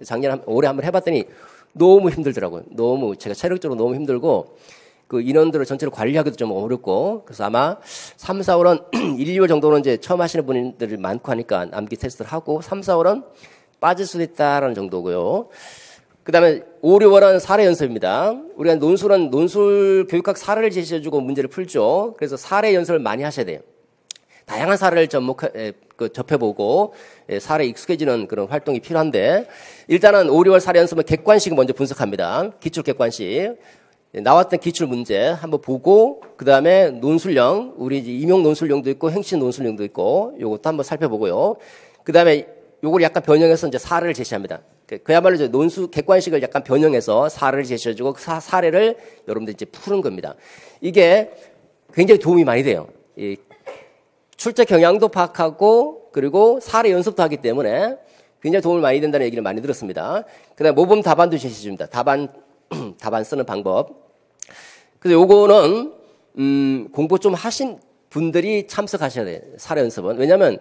올해 한번 해봤더니 너무 힘들더라고요. 제가 체력적으로 너무 힘들고, 인원들을 전체를 관리하기도 좀 어렵고, 그래서 아마 3, 4월은 1, 2월 정도는 이제 처음 하시는 분들이 많고 하니까 암기 테스트를 하고, 3, 4월은 빠질 수도 있다라는 정도고요. 그 다음에 5, 6월은 사례 연습입니다. 우리가 논술 교육학 사례를 제시해주고 문제를 풀죠. 그래서 사례 연습을 많이 하셔야 돼요. 다양한 사례를 접해보고 사례에 익숙해지는 그런 활동이 필요한데, 일단은 5, 6월 사례 연습은 객관식을 먼저 분석합니다. 기출 객관식. 나왔던 기출 문제 한번 보고, 그 다음에 논술형, 우리 이제 임용 논술형도 있고 행신 논술형도 있고, 요것도 한번 살펴보고요. 그 다음에 요걸 약간 변형해서 이제 사례를 제시합니다. 그야말로 이제 객관식을 약간 변형해서 사례를 제시해주고, 그 사례를 여러분들 이제 푸는 겁니다. 이게 굉장히 도움이 많이 돼요. 출제 경향도 파악하고, 그리고 사례 연습도 하기 때문에 굉장히 도움이 많이 된다는 얘기를 많이 들었습니다. 그 다음에 모범 답안도 제시해줍니다. 답안 쓰는 방법. 그래서 요거는, 공부 좀 하신 분들이 참석하셔야 돼요. 사례 연습은. 왜냐면,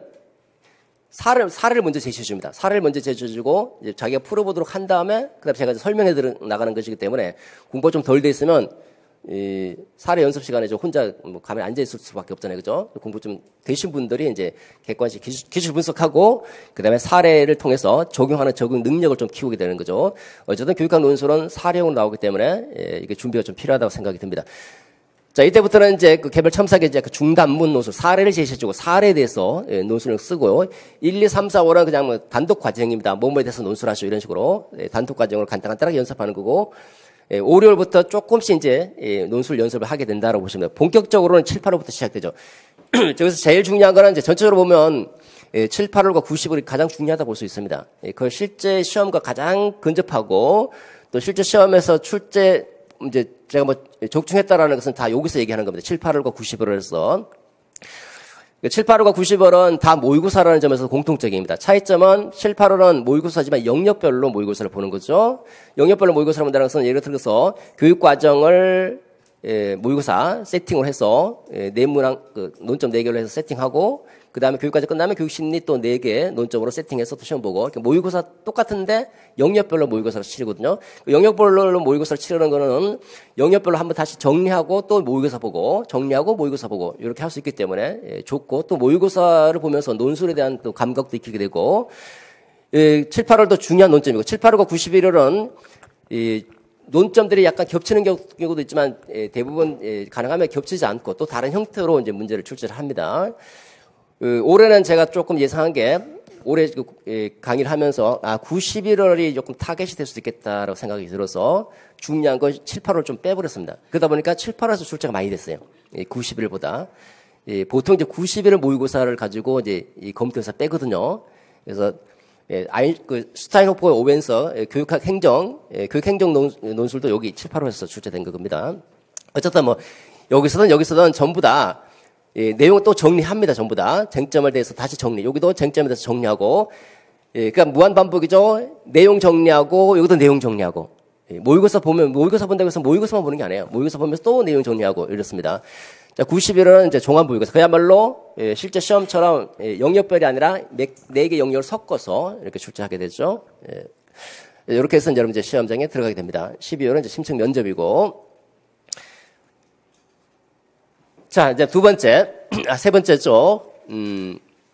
사례를 먼저 제시해줍니다. 사례를 먼저 제시해주고, 이제 자기가 풀어보도록 한 다음에, 그 다음에 제가 설명해 나가는 것이기 때문에, 공부가 좀 덜 돼 있으면, 사례 연습 시간에 혼자 가만히 앉아있을 수밖에 없잖아요. 그죠? 공부 좀 되신 분들이 이제 객관식 기술 분석하고, 그 다음에 사례를 통해서 적용 능력을 좀 키우게 되는 거죠. 어쨌든 교육학 논술은 사례형으로 나오기 때문에, 이게 준비가 좀 필요하다고 생각이 듭니다. 자, 이때부터는 이제 개별 첨삭의 이제 중단문 논술, 사례를 제시해주고, 사례에 대해서 논술을 쓰고요. 1, 2, 3, 4, 5는 그냥 단독 과정입니다. 뭐뭐에 대해서 논술하시오. 이런 식으로. 단독 과정으로 간단하게 연습하는 거고, 5, 6월부터 조금씩 이제 논술 연습을 하게 된다고 보시면 돼요. 본격적으로는 7, 8월부터 시작되죠. 저기서 제일 중요한 거는 이제 전체적으로 보면 7, 8월과 90월이 가장 중요하다 볼 수 있습니다. 그 실제 시험과 가장 근접하고 또 실제 시험에서 출제 이제 제가 뭐 적중했다라는 것은 다 여기서 얘기하는 겁니다. 7, 8월과 90월을 해서 7, 8월과 90월은 다 모의고사라는 점에서 공통적입니다. 차이점은 7, 8월은 모의고사지만 영역별로 모의고사를 보는 거죠. 영역별로 모의고사를 본다는 것은 예를 들어서 교육과정을 모의고사 세팅을 해서 내문항 논점 4개로 해서 세팅하고 그 다음에 교육과정 끝나면 교육심리 또 4개 논점으로 세팅해서 또 시험 보고 모의고사 똑같은데 영역별로 모의고사를 치르거든요. 영역별로 모의고사를 치르는 거는 영역별로 한번 다시 정리하고 또 모의고사 보고 정리하고 모의고사 보고 이렇게 할 수 있기 때문에 좋고 또 모의고사를 보면서 논술에 대한 또 감각도 익히게 되고 7, 8월도 중요한 논점이고 7, 8월과 91월은 논점들이 약간 겹치는 경우도 있지만 대부분 가능하면 겹치지 않고 또 다른 형태로 이제 문제를 출제를 합니다. 올해는 제가 조금 예상한 게 올해 강의를 하면서 91월이 조금 타겟이 될 수도 있겠다라고 생각이 들어서 중요한 건 7, 8월 좀 빼버렸습니다. 그러다 보니까 7, 8월에서 출제가 많이 됐어요. 91일보다. 보통 이제 91일 모의고사를 가지고 이제 이 검토해서 빼거든요. 그래서 스타인호퍼 오벤서 교육학 행정 논술도 여기 7, 8월에서 출제된 겁니다. 어쨌든 뭐 여기서든 전부 다 내용을 또 정리합니다. 전부 다 쟁점을 대해서 다시 정리. 여기도 쟁점에 대해서 정리하고, 그러니까 무한 반복이죠. 내용 정리하고 여기도 내용 정리하고. 모의고사 본다고 해서 모의고사만 보는 게 아니에요. 모의고사 보면서 또 내용 정리하고 이렇습니다. 자, 91월은 이제 종합 모의고사. 그야말로 실제 시험처럼 영역별이 아니라 4개 영역을 섞어서 이렇게 출제하게 되죠. 이렇게 해서 여러분 이제 시험장에 들어가게 됩니다. 12월은 이제 심층 면접이고. 자, 이제 세 번째죠.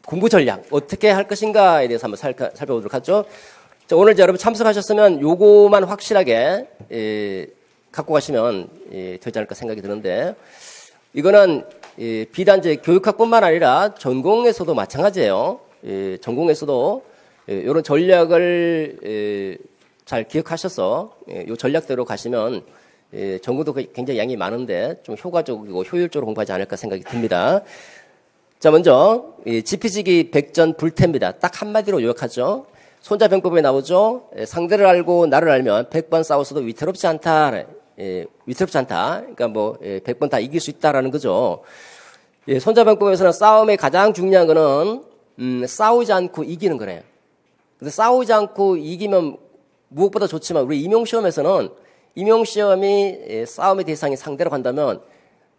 공부 전략. 어떻게 할 것인가에 대해서 한번 살펴보도록 하죠. 자, 오늘 이제 여러분 참석하셨으면 요거만 확실하게, 갖고 가시면, 되지 않을까 생각이 드는데, 이거는, 비단 이제 교육학뿐만 아니라 전공에서도 마찬가지예요. 전공에서도, 요런 전략을, 잘 기억하셔서, 요 전략대로 가시면, 전공도 굉장히 양이 많은데 좀 효과적이고 효율적으로 공부하지 않을까 생각이 듭니다. 자, 먼저 지피지기 백전 불태입니다. 딱 한마디로 요약하죠. 손자병법에 나오죠. 상대를 알고 나를 알면 100번 싸웠어도 위태롭지 않다. 위태롭지 않다. 그러니까 뭐 100번 다 이길 수 있다라는 거죠. 손자병법에서는 싸움의 가장 중요한 거는 싸우지 않고 이기는 거래요. 근데 싸우지 않고 이기면 무엇보다 좋지만 우리 임용시험에서는 임용시험이 싸움의 대상이 상대로 간다면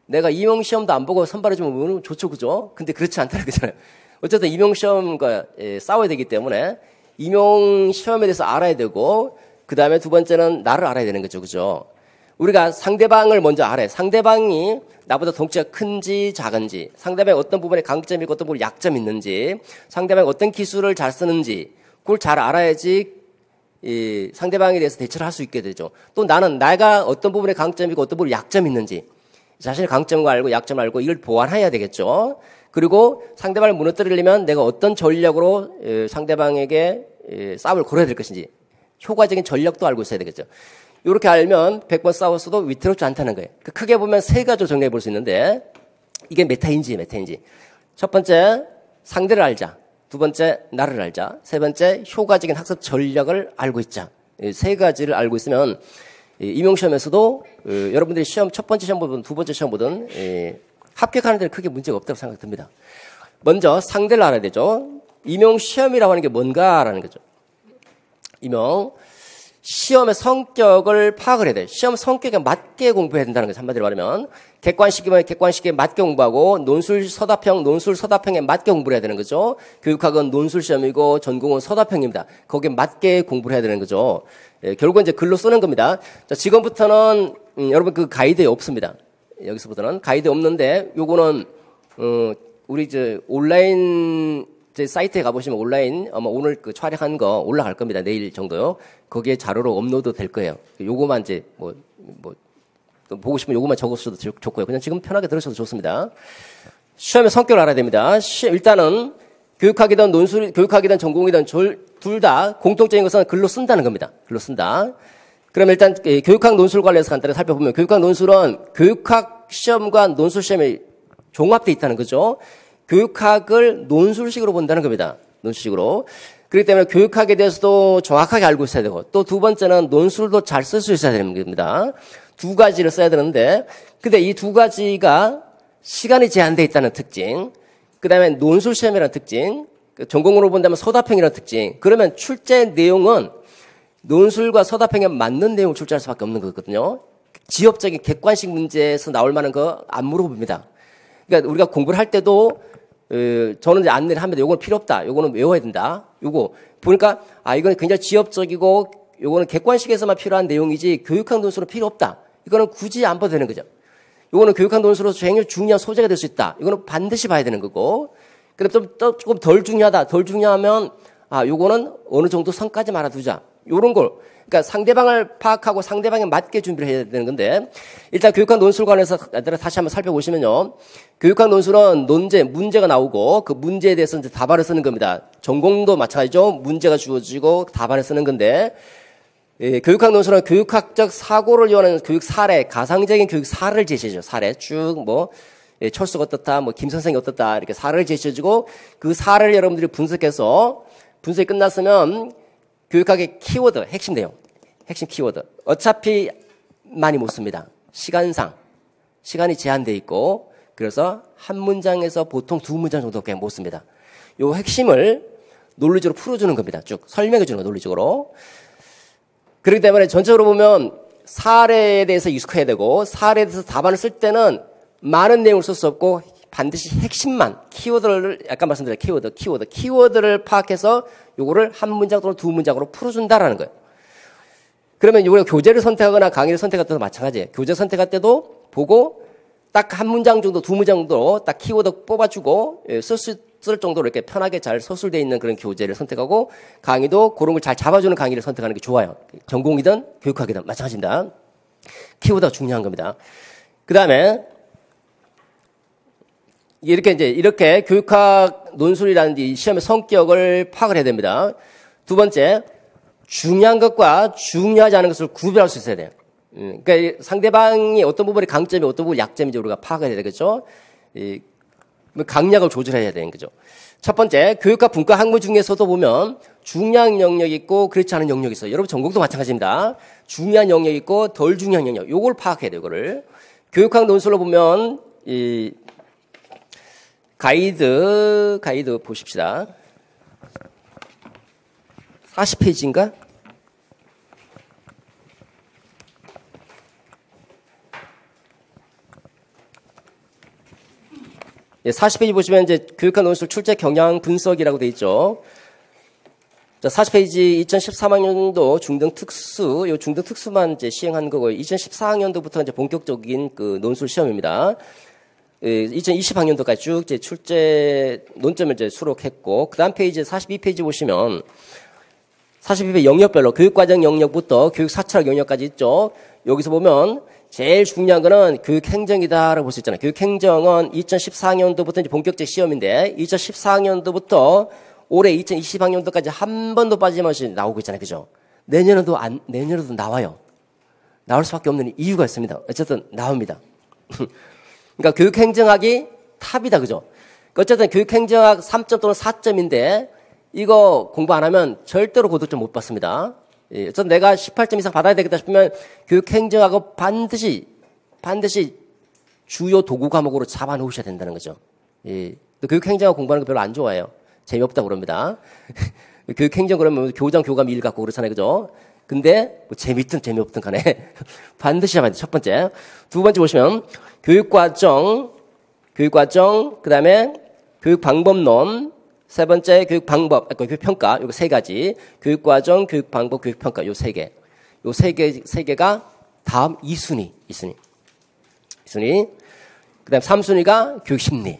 내가 임용시험도 안 보고 선발해주면 좋죠, 그죠? 근데 그렇지 않다는 거잖아요. 어쨌든 임용시험과 싸워야 되기 때문에 임용시험에 대해서 알아야 되고 그 다음에 두 번째는 나를 알아야 되는 거죠, 그죠? 우리가 상대방을 먼저 알아요. 상대방이 나보다 덩치가 큰지 작은지, 상대방이 어떤 부분에 강점이 있고 어떤 부분에 약점이 있는지, 상대방이 어떤 기술을 잘 쓰는지 그걸 잘 알아야지 이 상대방에 대해서 대처를 할 수 있게 되죠. 또 나는 내가 어떤 부분에 강점이 있고 어떤 부분에 약점이 있는지 자신의 강점과 알고 약점을 알고 이걸 보완해야 되겠죠. 그리고 상대방을 무너뜨리려면 내가 어떤 전략으로 상대방에게 싸움을 걸어야 될 것인지 효과적인 전략도 알고 있어야 되겠죠. 이렇게 알면 100번 싸웠어도 위태롭지 않다는 거예요. 크게 보면 세 가지로 정리해 볼 수 있는데 이게 메타인지. 첫 번째 상대를 알자. 두 번째, 나를 알자. 세 번째, 효과적인 학습 전략을 알고 있자. 세 가지를 알고 있으면, 임용시험에서도, 여러분들이 첫 번째 시험 보든 두 번째 시험 보든, 합격하는 데는 크게 문제가 없다고 생각이 듭니다. 먼저, 상대를 알아야 되죠. 임용시험이라고 하는 게 뭔가라는 거죠. 시험의 성격을 파악을 해야 돼요. 시험 성격에 맞게 공부해야 된다는 거죠. 한마디로 말하면. 객관식이면 객관식에 맞게 공부하고, 논술 서답형에 맞게 공부를 해야 되는 거죠. 교육학은 논술 시험이고, 전공은 서답형입니다. 거기에 맞게 공부를 해야 되는 거죠. 결국은 이제 글로 쓰는 겁니다. 자, 지금부터는, 여러분 그 가이드에 없습니다. 여기서부터는 가이드 없는데, 요거는, 우리 온라인, 제 사이트에 가보시면 온라인 아마 오늘 그 촬영한 거 올라갈 겁니다. 내일 정도요. 거기에 자료로 업로드 될 거예요. 요거만 이제 보고 싶으면 요거만 적으셔도 좋고요. 그냥 지금 편하게 들으셔도 좋습니다. 시험의 성격을 알아야 됩니다. 일단은 교육학이든 전공이든 둘 다 공통적인 것은 글로 쓴다는 겁니다. 글로 쓴다. 그럼 일단 교육학 논술 관련해서 간단히 살펴보면 교육학 논술은 교육학 시험과 논술 시험의 종합되어 있다는 거죠. 교육학을 논술식으로 본다는 겁니다. 논술식으로. 그렇기 때문에 교육학에 대해서도 정확하게 알고 있어야 되고, 또 두 번째는 논술도 잘 쓸 수 있어야 되는 겁니다. 두 가지를 써야 되는데, 근데 이 두 가지가 시간이 제한되어 있다는 특징, 그 다음에 논술 시험이라는 특징, 전공으로 본다면 서답형이라는 특징, 그러면 출제 내용은 논술과 서답형에 맞는 내용을 출제할 수밖에 없는 거거든요. 지엽적인 객관식 문제에서 나올 만한 거 안 물어봅니다. 그러니까 우리가 공부를 할 때도 저는 이제 안내를 합니다. 요거는 필요 없다. 요거는 외워야 된다. 요거 보니까 이건 굉장히 지엽적이고 요거는 객관식에서만 필요한 내용이지 교육학 논술은 필요 없다. 이거는 굳이 안 봐도 되는 거죠. 요거는 교육학 논술로서 굉장히 중요한 소재가 될 수 있다. 이거는 반드시 봐야 되는 거고. 근데 조금 덜 중요하다. 덜 중요하면 요거는 어느 정도 선까지 말아두자. 요런 걸. 그러니까 상대방을 파악하고 상대방에 맞게 준비를 해야 되는 건데, 일단 교육학 논술관에서 다시 한번 살펴보시면요. 교육학 논술은 문제가 나오고 그 문제에 대해서 이제 답안을 쓰는 겁니다. 전공도 마찬가지죠. 문제가 주어지고 답안을 쓰는 건데, 교육학 논술은 교육학적 사고를 이용하는 교육 사례, 가상적인 교육 사례를 제시해줘. 사례 쭉 철수가 어떻다, 김 선생이 어떻다, 이렇게 사례를 제시해주고 그 사례를 여러분들이 분석해서 분석이 끝났으면 교육학의 키워드, 핵심 내용, 핵심 키워드. 어차피 많이 못 씁니다. 시간이 제한되어 있고, 그래서 한 문장에서 보통 두 문장 정도밖에 못 씁니다. 요 핵심을 논리적으로 풀어주는 겁니다. 쭉 설명해주는 거, 논리적으로. 그렇기 때문에 전체적으로 보면 사례에 대해서 익숙해야 되고, 사례에 대해서 답안을 쓸 때는 많은 내용을 쓸 수 없고, 반드시 핵심만, 키워드를, 아까 말씀드린 키워드를 파악해서 요거를 한 문장 또는 두 문장으로 풀어준다라는 거예요. 그러면 우리가 교재를 선택하거나 강의를 선택할 때도 마찬가지예요. 교재 선택할 때도 보고 딱 한 문장 정도, 두 문장 정도 딱 키워드 뽑아주고 쓸 정도로 이렇게 편하게 잘 서술되어 있는 그런 교재를 선택하고, 강의도 그런 걸 잘 잡아주는 강의를 선택하는 게 좋아요. 전공이든 교육학이든 마찬가지입니다. 키워드가 중요한 겁니다. 그 다음에 이렇게 교육학 논술이라는 이 시험의 성격을 파악을 해야 됩니다. 두 번째, 중요한 것과 중요하지 않은 것을 구별할 수 있어야 돼요. 그러니까 상대방이 어떤 부분이 강점이 어떤 부분이 약점인지 우리가 파악해야 되겠죠. 강약을 조절해야 되는 거죠. 첫 번째, 교육학 분과 학문 중에서도 보면 중요한 영역이 있고 그렇지 않은 영역이 있어요. 여러분 전공도 마찬가지입니다. 중요한 영역이 있고 덜 중요한 영역, 요걸 파악해야 돼요. 이거를 교육학 논술로 보면 이 가이드 보십시다. 40페이지인가? 예, 40페이지 보시면 이제 교육학 논술 출제 경향 분석이라고 돼 있죠. 자, 40페이지 2013학년도 중등 특수, 요 중등 특수만 이제 시행한 거고요. 2014학년도부터 이제 본격적인 그 논술 시험입니다. 2020학년도까지 쭉 이제 출제 논점을 이제 수록했고, 그 다음 페이지 42페이지 보시면 42페이지 영역별로 교육과정 영역부터 교육 사철학 영역까지 있죠. 여기서 보면 제일 중요한 거는 교육행정이다라고 볼 수 있잖아요. 교육행정은 2014학년도부터 이제 본격적 시험인데 2014학년도부터 올해 2020학년도까지 한 번도 빠짐없이 나오고 있잖아요. 그죠? 내년에도 나와요. 나올 수밖에 없는 이유가 있습니다. 어쨌든 나옵니다. 그러니까 교육행정학이 탑이다. 그죠? 어쨌든 교육행정학 3점 또는 4점인데 이거 공부 안 하면 절대로 고득점 못 받습니다. 예, 어쨌든 내가 18점 이상 받아야 되겠다 싶으면 교육행정학은 반드시 주요 도구 과목으로 잡아놓으셔야 된다는 거죠. 예, 교육행정학 공부하는 거 별로 안 좋아해요. 재미없다고 그럽니다. 교육행정 그러면 교장, 교감 일 갖고 그렇잖아요. 그죠? 근데 뭐 재밌든 재미없든 간에 반드시 잡아야 돼요. 첫 번째. 두 번째 보시면 교육과정, 그 다음에 교육방법론, 세 번째 교육방법, 교육평가, 요거 세 가지. 교육과정, 교육방법, 교육평가, 요 세 개. 요 세 개가 다음 2순위. 그 다음 3순위가 교육심리.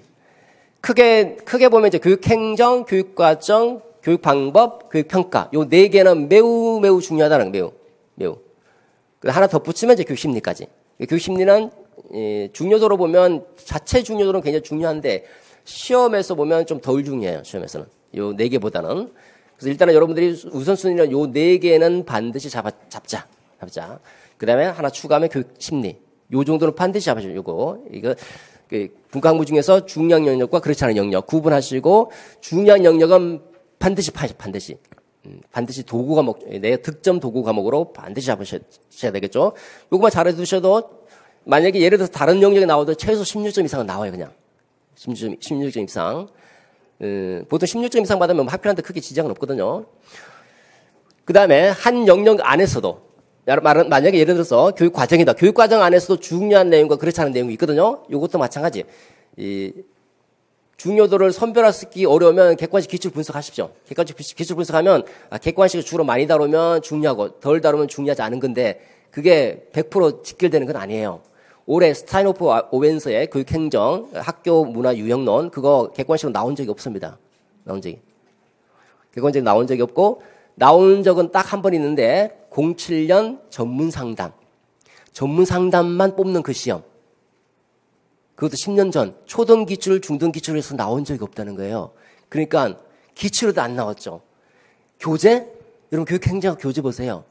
크게 보면 이제 교육행정, 교육과정, 교육방법, 교육평가. 요 네 개는 매우 중요하다는 거예요. 매우. 하나 더 붙이면 이제 교육심리까지. 교육심리는 중요도로 보면 자체 중요도는 굉장히 중요한데 시험에서 보면 좀 덜 중요해요. 시험에서는. 요 네 개보다는. 그래서 일단은 여러분들이 우선순위는 요 네 개는 반드시 잡자. 그 다음에 하나 추가하면 교육심리. 요 정도는 반드시 잡아줘요. 이거 분과 학문 중에서 중요한 영역과 그렇지 않은 영역 구분하시고 중요한 영역은 반드시 반드시 도구 과목, 내 득점 도구 과목으로 반드시 잡으셔야 되겠죠. 요것만 잘해 두셔도 만약에 예를 들어서 다른 영역이 나와도 최소 16점 이상은 나와요, 그냥. 16점 이상. 보통 16점 이상 받으면 학교한테 크게 지장은 없거든요. 그 다음에 한 영역 안에서도, 만약에 예를 들어서 교육 과정이다. 교육 과정 안에서도 중요한 내용과 그렇지 않은 내용이 있거든요. 이것도 마찬가지. 중요도를 선별하기 어려우면 객관식 기출 분석하십시오. 객관식 기출 분석하면 객관식을 주로 많이 다루면 중요하고 덜 다루면 중요하지 않은 건데 그게 100% 직결되는 건 아니에요. 올해 스타인호프 오웬서의 교육행정 학교 문화 유형론 그거 객관식으로 나온 적이 없습니다. 객관식으로 나온 적이 없고 나온 적은 딱 한 번 있는데 07년 전문 상담만 뽑는 그 시험. 그것도 10년 전 초등 기출, 중등 기출에서 나온 적이 없다는 거예요. 그러니까 기출에도 안 나왔죠. 교재? 여러분 교육행정 교재 보세요.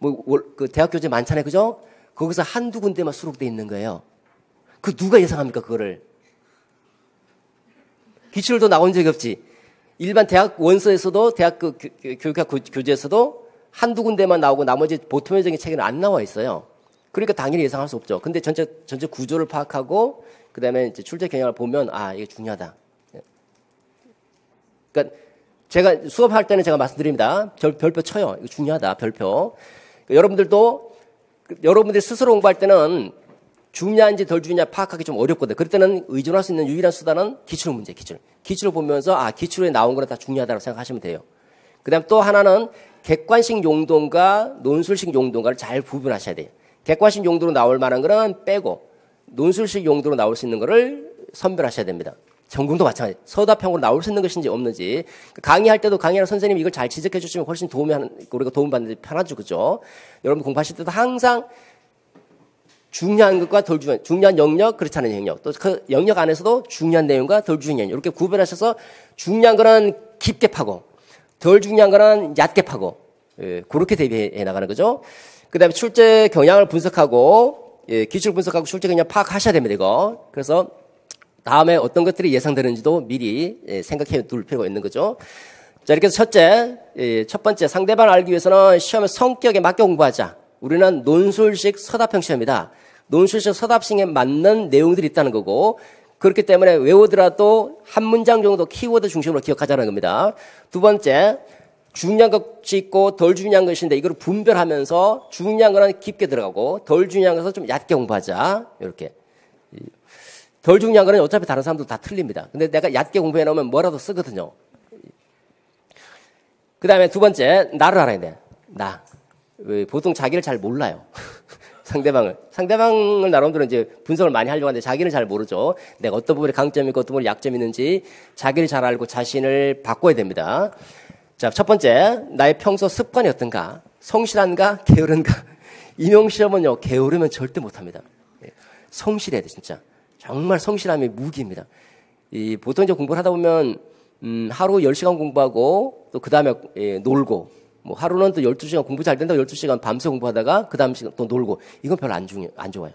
그 대학 교재 많잖아요, 그죠? 거기서 한두 군데만 수록돼 있는 거예요. 그 누가 예상합니까, 그거를? 기출도 나온 적이 없지. 일반 대학 원서에서도 대학 교육학 교재에서도 한두 군데만 나오고 나머지 보통적인 책에는 안 나와 있어요. 그러니까 당연히 예상할 수 없죠. 근데 전체 구조를 파악하고 그다음에 이제 출제 경향을 보면 이게 중요하다. 그러니까 제가 수업할 때는 제가 말씀드립니다. 별표 쳐요. 이거 중요하다. 별표. 그러니까 여러분들이 스스로 공부할 때는 중요한지 덜 중요한지 파악하기 좀 어렵거든요. 그럴 때는 의존할 수 있는 유일한 수단은 기출 문제, 기출을 보면서 기출에 나온 거는 다 중요하다고 생각하시면 돼요. 그다음 또 하나는 객관식 용도인가 논술식 용도인가를 잘 구분하셔야 돼요. 객관식 용도로 나올 만한 거는 빼고 논술식 용도로 나올 수 있는 거를 선별하셔야 됩니다. 전공도 마찬가지. 서답형으로 나올 수 있는 것인지 없는지. 강의할 때도 강의하는 선생님이 이걸 잘 지적해 주시면 훨씬 우리가 도움받는 데 편하죠. 그죠? 여러분 공부하실 때도 항상 중요한 것과 덜 중요한 영역, 그렇지 않은 영역. 또 그 영역 안에서도 중요한 내용과 덜 중요한 영역. 이렇게 구별하셔서 중요한 거는 깊게 파고 덜 중요한 거는 얕게 파고 그렇게 대비해 나가는 거죠. 그 다음에 출제 경향을 분석하고, 기출 분석하고 출제 경향 파악하셔야 됩니다, 이거. 그래서 다음에 어떤 것들이 예상되는지도 미리 생각해 둘 필요가 있는 거죠. 자, 이렇게 해서 첫 번째, 상대방을 알기 위해서는 시험의 성격에 맞게 공부하자. 우리는 논술식 서답형 시험이다. 논술식 서답식에 맞는 내용들이 있다는 거고, 그렇기 때문에 외우더라도 한 문장 정도 키워드 중심으로 기억하자는 겁니다. 두 번째, 중요한 것이 있고 덜 중요한 것인데 이걸 분별하면서 중요한 거는 깊게 들어가고 덜 중요한 것은 좀 얕게 공부하자. 이렇게. 덜 중요한 거는 어차피 다른 사람도 다 틀립니다. 근데 내가 얕게 공부해 놓으면 뭐라도 쓰거든요. 그 다음에 두 번째, 나를 알아야 돼. 보통 자기를 잘 몰라요. 상대방을 나름대로 이제 분석을 많이 하려고 하는데 자기는 잘 모르죠. 내가 어떤 부분에 강점이 있고 어떤 부분에 약점이 있는지 자기를 잘 알고 자신을 바꿔야 됩니다. 자, 첫 번째, 나의 평소 습관이 어떤가? 성실한가? 게으른가? 임용시험은요, 게으르면 절대 못합니다. 성실해야 돼, 진짜. 정말 성실함이 무기입니다. 보통 이제 공부를 하다 보면, 하루 10시간 공부하고, 또 그 다음에 놀고, 하루는 또 12시간 공부 잘 된다고 12시간 밤새 공부하다가, 그 다음 시간 또 놀고, 이건 별로 안 좋아요.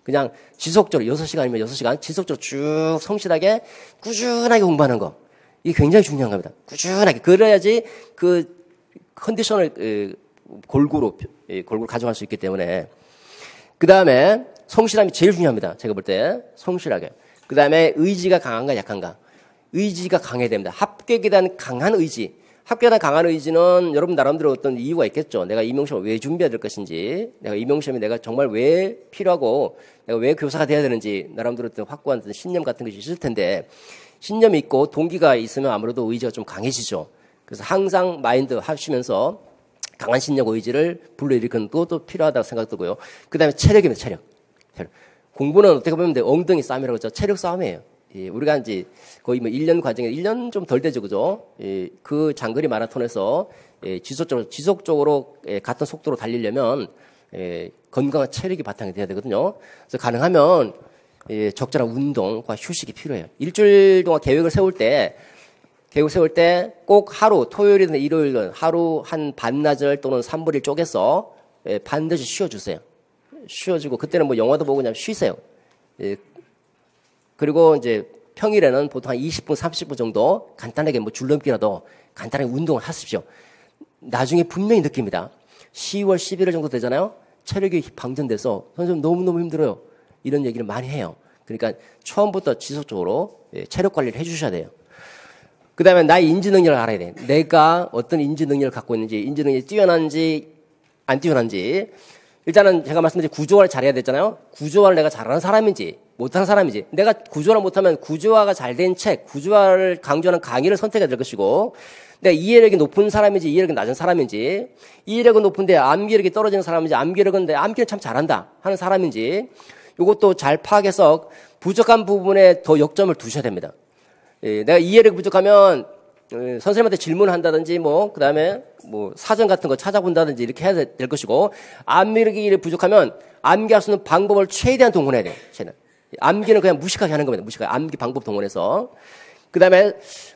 그냥 지속적으로 6시간이면 6시간 지속적으로 쭉 성실하게, 꾸준하게 공부하는 거. 이게 굉장히 중요한 겁니다. 꾸준하게. 그래야지 그 컨디션을 골고루 가져갈 수 있기 때문에. 그 다음에 성실함이 제일 중요합니다. 제가 볼 때. 성실하게. 그 다음에 의지가 강한가 약한가. 의지가 강해야 됩니다. 합격에 대한 강한 의지. 합격에 대한 강한 의지는 여러분 나름대로 어떤 이유가 있겠죠. 내가 임용시험을 왜 준비해야 될 것인지. 내가 임용시험이 내가 정말 왜 필요하고 내가 왜 교사가 돼야 되는지 나름대로 어떤 확고한 신념 같은 것이 있을 텐데 신념이 있고 동기가 있으면 아무래도 의지가 좀 강해지죠. 그래서 항상 마인드 하시면서 강한 신념 의지를 불러일으키는 것도 필요하다고 생각되고요. 그 다음에 체력입니다. 체력. 공부는 어떻게 보면 엉덩이 싸움이라고 하죠. 체력 싸움이에요. 우리가 이제 거의 1년 과정에 1년 좀 덜 되죠. 그죠? 그 장거리 마라톤에서 지속적으로 같은 속도로 달리려면 건강한 체력이 바탕이 돼야 되거든요. 그래서 가능하면 적절한 운동과 휴식이 필요해요. 일주일 동안 계획을 세울 때 꼭 하루, 토요일이든 일요일이든 하루 한 반나절 또는 3분의 1 쪼개서 반드시 쉬어주세요. 쉬어주고, 그때는 영화도 보고 그냥 쉬세요. 그리고 이제 평일에는 보통 한 20분, 30분 정도 간단하게 뭐 줄넘기라도 간단하게 운동을 하십시오. 나중에 분명히 느낍니다. 10월, 11월 정도 되잖아요. 체력이 방전돼서 선생님 너무너무 힘들어요. 이런 얘기를 많이 해요. 그러니까 처음부터 지속적으로 체력 관리를 해주셔야 돼요. 그 다음에 나의 인지 능력을 알아야 돼. 내가 어떤 인지 능력을 갖고 있는지, 인지 능력이 뛰어난지 안 뛰어난지. 일단은 제가 말씀드린 구조화를 잘해야 되잖아요. 구조화를 내가 잘하는 사람인지 못하는 사람인지. 내가 구조화를 못하면 구조화가 잘 된 책, 구조화를 강조하는 강의를 선택해야 될 것이고, 내가 이해력이 높은 사람인지 이해력이 낮은 사람인지, 이해력은 높은데 암기력이 떨어지는 사람인지, 암기력은 참 잘한다 하는 사람인지, 이것도 잘 파악해서 부족한 부분에 더 역점을 두셔야 됩니다. 내가 이해력이 부족하면 선생님한테 질문을 한다든지 그 다음에 사전 같은 거 찾아본다든지 이렇게 해야 될 것이고, 암기력이 부족하면 암기할 수 있는 방법을 최대한 동원해야 돼요. 암기는 그냥 무식하게 하는 겁니다. 무식하게 암기 방법 동원해서. 그 다음에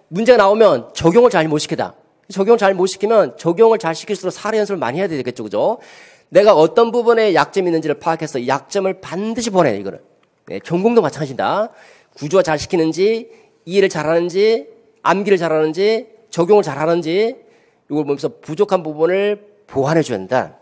문제가 나오면 적용을 잘 못 시키다. 적용을 잘 못 시키면 적용을 잘 시킬수록 사례 연습을 많이 해야 되겠죠. 그죠? 내가 어떤 부분에 약점이 있는지를 파악해서 약점을 반드시 보내, 이거를. 전공도 마찬가지다. 구조화 잘 시키는지, 이해를 잘하는지, 암기를 잘하는지, 적용을 잘하는지, 이걸 보면서 부족한 부분을 보완해 줘야 된다.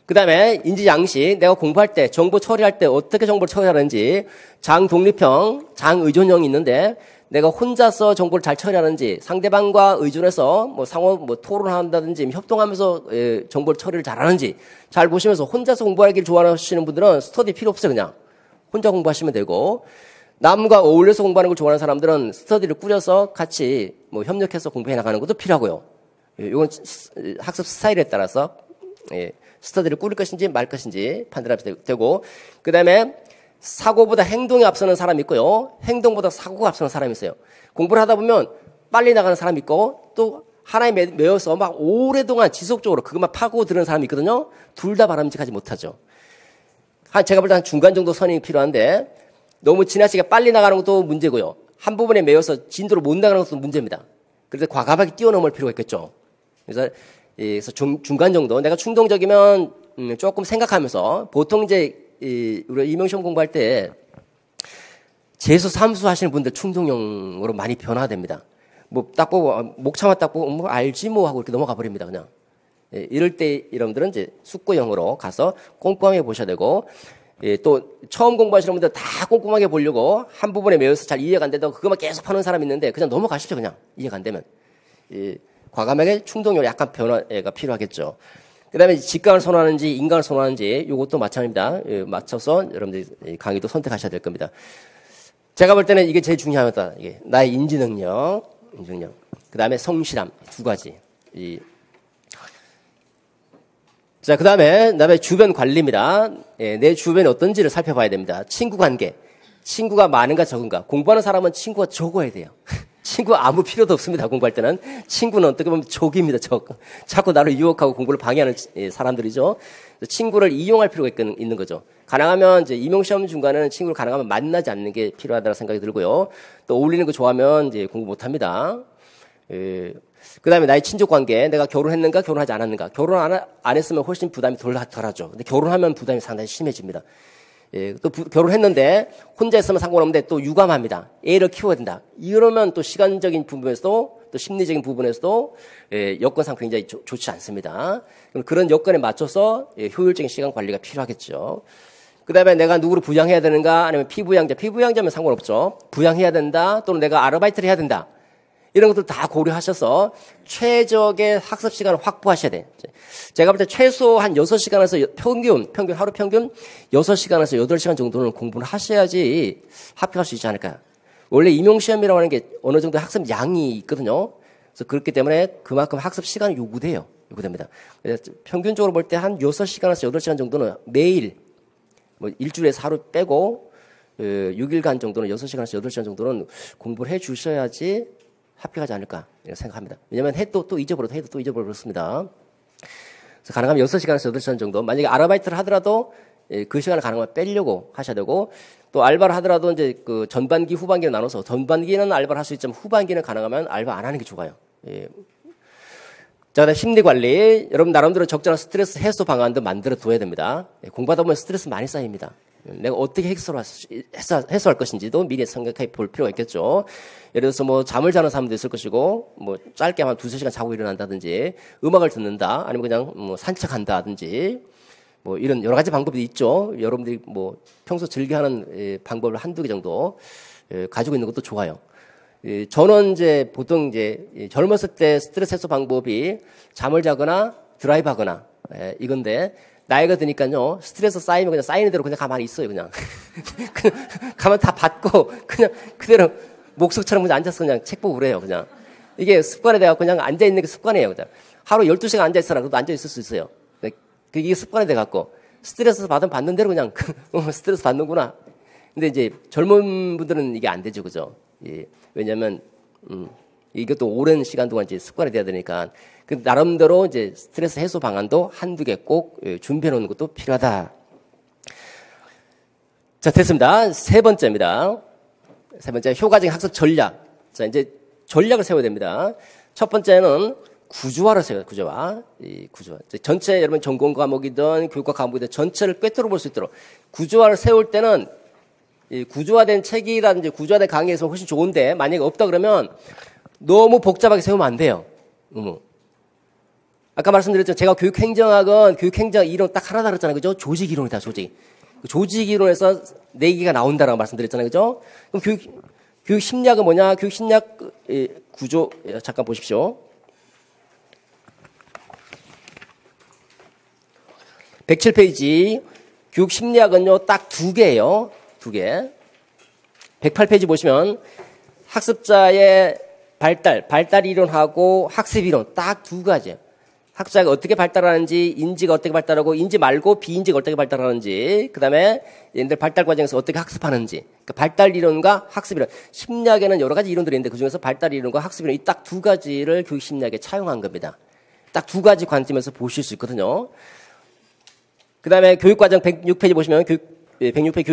그 다음에 인지 양식, 내가 공부할 때, 정보 처리할 때 어떻게 정보를 처리하는지, 장독립형, 장의존형이 있는데, 내가 혼자서 정보를 잘 처리하는지, 상대방과 의존해서 상호 토론한다든지 협동하면서 정보를 처리를 잘하는지 잘 보시면서, 혼자서 공부하기를 좋아하시는 분들은 스터디 필요 없어요. 그냥 혼자 공부하시면 되고, 남과 어울려서 공부하는 걸 좋아하는 사람들은 스터디를 꾸려서 같이 협력해서 공부해 나가는 것도 필요하고요. 이건 학습 스타일에 따라서 스터디를 꾸릴 것인지 말 것인지 판단하면 되고, 그 다음에 사고보다 행동이 앞서는 사람이 있고요. 행동보다 사고가 앞서는 사람이 있어요. 공부를 하다 보면 빨리 나가는 사람이 있고, 또 하나에 매여서 막 오랫동안 지속적으로 그것만 파고 들은 사람이 있거든요. 둘 다 바람직하지 못하죠. 제가 볼 때 한 중간 정도 선이 필요한데, 너무 지나치게 빨리 나가는 것도 문제고요. 한 부분에 매여서 진도로 못 나가는 것도 문제입니다. 그래서 과감하게 뛰어넘을 필요가 있겠죠. 그래서 중간 정도. 내가 충동적이면 조금 생각하면서, 보통 이제 우리가 임용시험 공부할 때 재수, 삼수 하시는 분들 충동형으로 많이 변화됩니다. 딱 보고 목차만 딱 보고 알지 하고 이렇게 넘어가 버립니다. 그냥. 이럴 때 여러분들은 이제 숙고형으로 가서 꼼꼼하게 보셔야 되고, 또 처음 공부하시는 분들 다 꼼꼼하게 보려고 한 부분에 매여서 잘 이해가 안 된다고 그것만 계속 하는 사람이 있는데, 그냥 넘어가십시오. 그냥 이해가 안 되면. 과감하게 충동력 약간 변화가 필요하겠죠. 그 다음에 직강을 선호하는지 인강을 선호하는지 이것도 마찬가지입니다. 맞춰서 여러분들이 강의도 선택하셔야 될 겁니다. 제가 볼 때는 이게 제일 중요하다. 이게 나의 인지 능력. 그 다음에 성실함. 두 가지. 자, 그 다음에 주변 관리입니다. 내 주변이 어떤지를 살펴봐야 됩니다. 친구 관계. 친구가 많은가 적은가. 공부하는 사람은 친구가 적어야 돼요. 친구 아무 필요도 없습니다. 공부할 때는. 친구는 어떻게 보면 적입니다. 적. 자꾸 나를 유혹하고 공부를 방해하는 사람들이죠. 친구를 이용할 필요가 있는 거죠. 가능하면 이제 임용시험 중간에는 친구를 가능하면 만나지 않는 게 필요하다는 생각이 들고요. 또 어울리는 거 좋아하면 이제 공부 못 합니다. 그 다음에 나의 친족 관계. 내가 결혼했는가, 결혼하지 않았는가. 결혼 안 했으면 훨씬 부담이 덜하죠. 근데 결혼하면 부담이 상당히 심해집니다. 또 결혼했는데 혼자 있으면 상관없는데 또 유감합니다. 애를 키워야 된다. 이러면 또 시간적인 부분에서도 또 심리적인 부분에서도 여건상 굉장히 좋지 않습니다. 그런 여건에 맞춰서 효율적인 시간 관리가 필요하겠죠. 그 다음에 내가 누구를 부양해야 되는가, 아니면 피부양자면 상관없죠. 부양해야 된다, 또는 내가 아르바이트를 해야 된다. 이런 것들 다 고려하셔서 최적의 학습 시간을 확보하셔야 돼요. 제가 볼 때 최소 한 6시간에서 하루 평균 6시간에서 8시간 정도는 공부를 하셔야지 합격할 수 있지 않을까. 원래 임용시험이라고 하는 게 어느 정도 학습 양이 있거든요. 그래서 그렇기 때문에 그만큼 학습 시간이 요구됩니다. 그래서 평균적으로 볼 때 한 6시간에서 8시간 정도는 매일, 일주일에서 하루 빼고 6일간 정도는 6시간에서 8시간 정도는 공부를 해 주셔야지 합격하지 않을까 생각합니다. 왜냐하면 해도 또 잊어버렸습니다. 그래서 가능하면 6시간에서 8시간 정도. 만약에 아르바이트를 하더라도 그 시간을 가능하면 빼려고 하셔야 되고, 또 알바를 하더라도 이제 그 전반기, 후반기를 나눠서 전반기는 알바를 할 수 있지만 후반기는 가능하면 알바 안 하는 게 좋아요. 자, 그다음 심리 관리. 여러분 나름대로 적절한 스트레스 해소 방안도 만들어 둬야 됩니다. 공부하다 보면 스트레스 많이 쌓입니다. 내가 어떻게 해소할 것인지도 미리 생각해 볼 필요가 있겠죠. 예를 들어서 뭐 잠을 자는 사람도 있을 것이고, 뭐 짧게 한 2-3시간 자고 일어난다든지, 음악을 듣는다, 아니면 그냥 뭐 산책한다든지, 뭐 이런 여러 가지 방법이 있죠. 여러분들이 뭐 평소 즐겨하는 방법을 한두 개 정도 가지고 있는 것도 좋아요. 저는 이제 보통 이제 젊었을 때 스트레스 해소 방법이 잠을 자거나 드라이브 하거나 이건데, 나이가 드니까요, 스트레스 쌓이면 그냥 쌓이는 대로 그냥 가만히 있어요, 그냥. 가만 다 받고, 그냥 그대로 목석처럼 그냥 앉아서 그냥 책 보고 그래요, 그냥. 이게 습관이 돼갖고 그냥 앉아있는 게 습관이에요, 그냥. 하루 12시간 앉아있어라, 그래도 앉아있을 수 있어요. 이게 습관이 돼갖고, 스트레스 받는 대로 그냥, 스트레스 받는구나. 근데 이제 젊은 분들은 이게 안 되죠, 그죠? 예. 왜냐면, 이것도 오랜 시간 동안 이제 습관이 돼야 되니까. 그 나름대로 이제 스트레스 해소 방안도 한두 개 꼭 준비해 놓는 것도 필요하다. 자, 됐습니다. 세 번째입니다. 세 번째, 효과적인 학습 전략. 자, 이제 전략을 세워야 됩니다. 첫 번째는 구조화를 세워요, 구조화. 이 구조화. 전체 여러분 전공 과목이든 교육과 과목이든 전체를 꿰뚫어 볼 수 있도록 구조화를 세울 때는 이 구조화된 책이라든지 구조화된 강의에서 훨씬 좋은데, 만약에 없다 그러면 너무 복잡하게 세우면 안 돼요. 아까 말씀드렸죠. 제가 교육행정학은 교육행정 이론 딱 하나 다뤘잖아요. 그죠? 조직 이론이다, 조직. 조직 이론에서 4개가 나온다라고 말씀드렸잖아요. 그죠? 그럼 교육 심리학은 뭐냐? 교육 심리학 구조, 잠깐 보십시오. 107페이지. 교육 심리학은요, 딱 2개예요. 2개. 108페이지 보시면 학습자의 발달 이론하고 학습 이론 딱 2가지. 학습자가 어떻게 발달하는지, 인지가 어떻게 발달하고, 인지 말고 비인지가 어떻게 발달하는지, 그 다음에 얘네들 발달 과정에서 어떻게 학습하는지. 그러니까 발달 이론과 학습 이론. 심리학에는 여러 가지 이론들이 있는데 그중에서 발달 이론과 학습 이론 이 딱 2가지를 교육 심리학에 차용한 겁니다. 딱 2가지 관점에서 보실 수 있거든요. 그 다음에 교육과정 106페이지 보시면 106페이지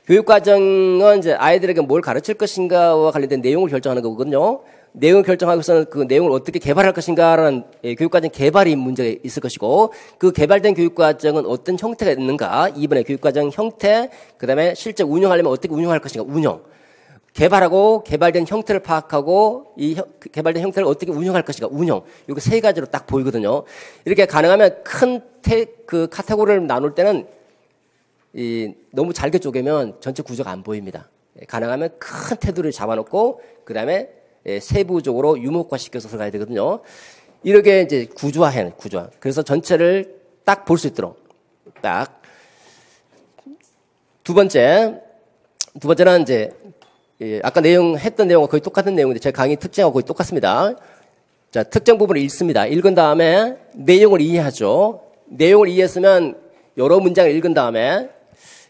교육과정은 이제 아이들에게 뭘 가르칠 것인가와 관련된 내용을 결정하는 거거든요. 내용을 결정하고서는 그 내용을 어떻게 개발할 것인가라는 교육과정 개발이 문제가 있을 것이고, 그 개발된 교육과정은 어떤 형태가 있는가, 이번에 교육과정 형태, 그 다음에 실제 운영하려면 어떻게 운영할 것인가, 운영. 개발하고 개발된 형태를 파악하고 이 개발된 형태를 어떻게 운영할 것인가, 운영. 이거 3가지로 딱 보이거든요. 이렇게 가능하면 큰 그 카테고리를 나눌 때는 너무 잘게 쪼개면 전체 구조가 안 보입니다. 가능하면 큰 테두리를 잡아놓고 그 다음에 세부적으로 유목화시켜서 들어가야 되거든요. 이렇게 이제 구조화. 그래서 전체를 딱 볼 수 있도록 딱. 두 번째는 이제 아까 했던 내용과 거의 똑같은 내용인데 제 강의 특징하고 거의 똑같습니다. 자, 특정 부분을 읽습니다. 읽은 다음에 내용을 이해하죠. 내용을 이해했으면 여러 문장을 읽은 다음에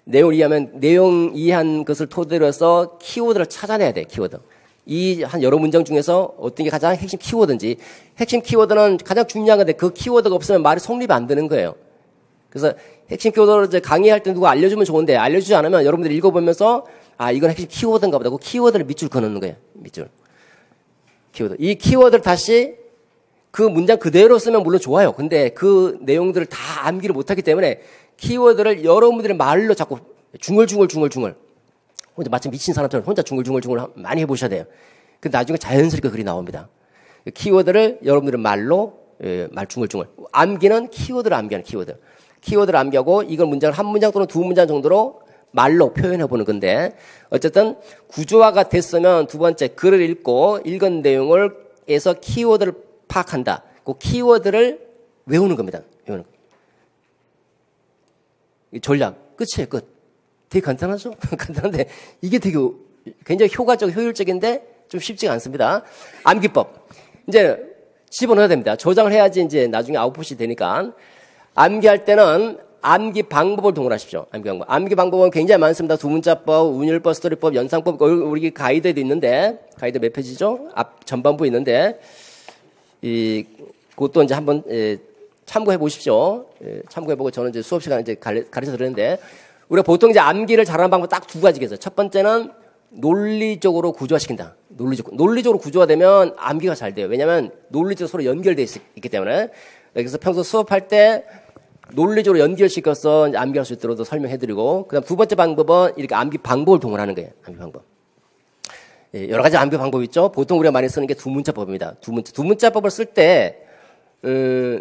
내용을 이해하면 내용 이해한 것을 토대로 해서 키워드를 찾아내야 돼, 키워드. 이 한 여러 문장 중에서 어떤 게 가장 핵심 키워드인지. 핵심 키워드는 가장 중요한 건데 그 키워드가 없으면 말이 성립이 안 되는 거예요. 그래서 핵심 키워드를 이제 강의할 때 누가 알려주면 좋은데 알려주지 않으면 여러분들이 읽어보면서 아, 이건 핵심 키워드인가 보다. 그 키워드를 밑줄 그어놓는 거예요. 밑줄. 키워드. 이 키워드를 다시 그 문장 그대로 쓰면 물론 좋아요. 근데 그 내용들을 다 암기를 못하기 때문에 키워드를 여러분들의 말로 자꾸 중얼중얼. 혼자 마치 미친 사람처럼 혼자 중얼중얼 많이 해보셔야 돼요. 근데 나중에 자연스럽게 글이 나옵니다. 키워드를 여러분들의 말로, 말 중얼중얼. 암기는 키워드를 암기하는 키워드. 키워드를 암기하고 이걸 문장을 한 문장 또는 2문장 정도로 말로 표현해보는 건데, 어쨌든 구조화가 됐으면 두 번째 글을 읽고 읽은 내용을 해서 키워드를 파악한다. 그 키워드를 외우는 겁니다. 외우는 거. 전략. 끝이에요, 끝. 되게 간단하죠? 간단한데, 이게 되게 굉장히 효율적인데 좀 쉽지가 않습니다. 암기법. 이제 집어넣어야 됩니다. 저장을 해야지 이제 나중에 아웃풋이 되니까. 암기할 때는 암기 방법을 동원하십시오. 암기 방법은 굉장히 많습니다. 두문자법, 운율법, 스토리법, 연상법, 우리 가이드에도 있는데, 가이드 몇 페이지죠? 전반부에 있는데, 그것도 이제 한번, 참고해 보십시오. 참고해 보고 저는 이제 수업 시간에 이제 가르쳐 드리는데, 우리가 보통 이제 암기를 잘하는 방법 딱 2가지겠어요. 첫 번째는 논리적으로 구조화시킨다. 논리적으로 구조화되면 암기가 잘 돼요. 왜냐면 논리적으로 서로 연결되어 있기 때문에. 그래서 평소 수업할 때 논리적으로 연결시켜서 이제 암기할 수 있도록 설명해드리고, 그 다음 두 번째 방법은 이렇게 암기 방법을 동원하는 거예요. 암기 방법. 예, 여러 가지 암기 방법이 있죠. 보통 우리가 많이 쓰는 게 두문자법입니다. 두문자법을 쓸 때,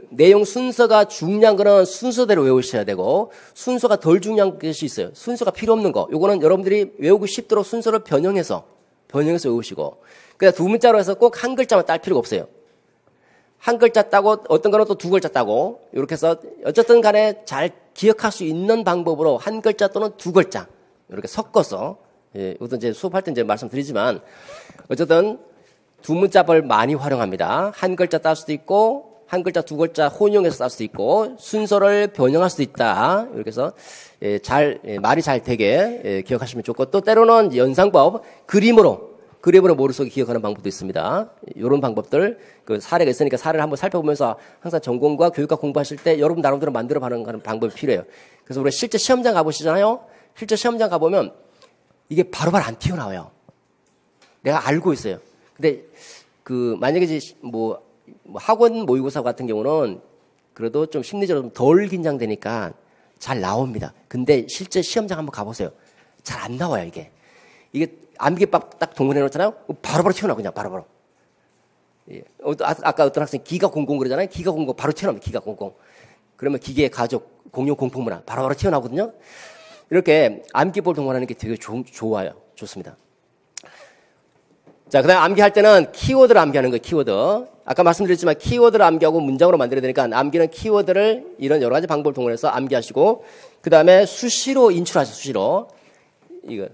내용 순서가 중요한 거는 순서대로 외우셔야 되고, 순서가 덜 중요한 것이 있어요. 순서가 필요 없는 거. 요거는 여러분들이 외우기 쉽도록 순서를 변형해서 외우시고, 그냥 두문자로 해서 꼭 한 글자만 딸 필요가 없어요. 한 글자 따고, 어떤 거는 또 두 글자 따고, 이렇게 해서, 어쨌든 간에 잘 기억할 수 있는 방법으로 한 글자 또는 두 글자, 이렇게 섞어서, 예, 이것도 이제 수업할 때 이제 말씀드리지만, 어쨌든, 두문자법을 많이 활용합니다. 한 글자 딸 수도 있고, 한 글자, 두 글자 혼용해서 쓸 수도 있고, 순서를 변형할 수도 있다. 이렇게 해서, 예, 말이 잘 되게, 예, 기억하시면 좋고, 또 때로는 연상법, 그림으로 머릿속에 기억하는 방법도 있습니다. 이런 방법들, 그 사례가 있으니까 사례를 한번 살펴보면서 항상 전공과 교육과 공부하실 때 여러분 나름대로 만들어 가는 방법이 필요해요. 그래서 우리가 실제 시험장 가보시잖아요? 실제 시험장 가보면 이게 바로바로 안 튀어나와요. 내가 알고 있어요. 근데 만약에 학원 모의고사 같은 경우는 그래도 좀 심리적으로 덜 긴장되니까 잘 나옵니다. 근데 실제 시험장 한번 가보세요. 잘 안 나와요, 이게. 암기법 딱 동원해 놓잖아요? 바로바로 튀어나와, 그냥 바로바로. 예. 아까 어떤 학생이 기가 공공 그러잖아요? 기가 공공 바로 튀어나옵니다, 기가 공공. 그러면 기계, 가족, 공유, 공포문화 바로바로 튀어나오거든요? 이렇게 암기법을 동원하는 게 되게 좋아요. 좋습니다. 자, 그 다음에 암기할 때는 키워드를 암기하는 거예요, 키워드. 아까 말씀드렸지만 키워드를 암기하고 문장으로 만들어야 되니까 암기는 키워드를 이런 여러 가지 방법을 동원해서 암기하시고, 그 다음에 수시로 인출하세요, 수시로. 이거.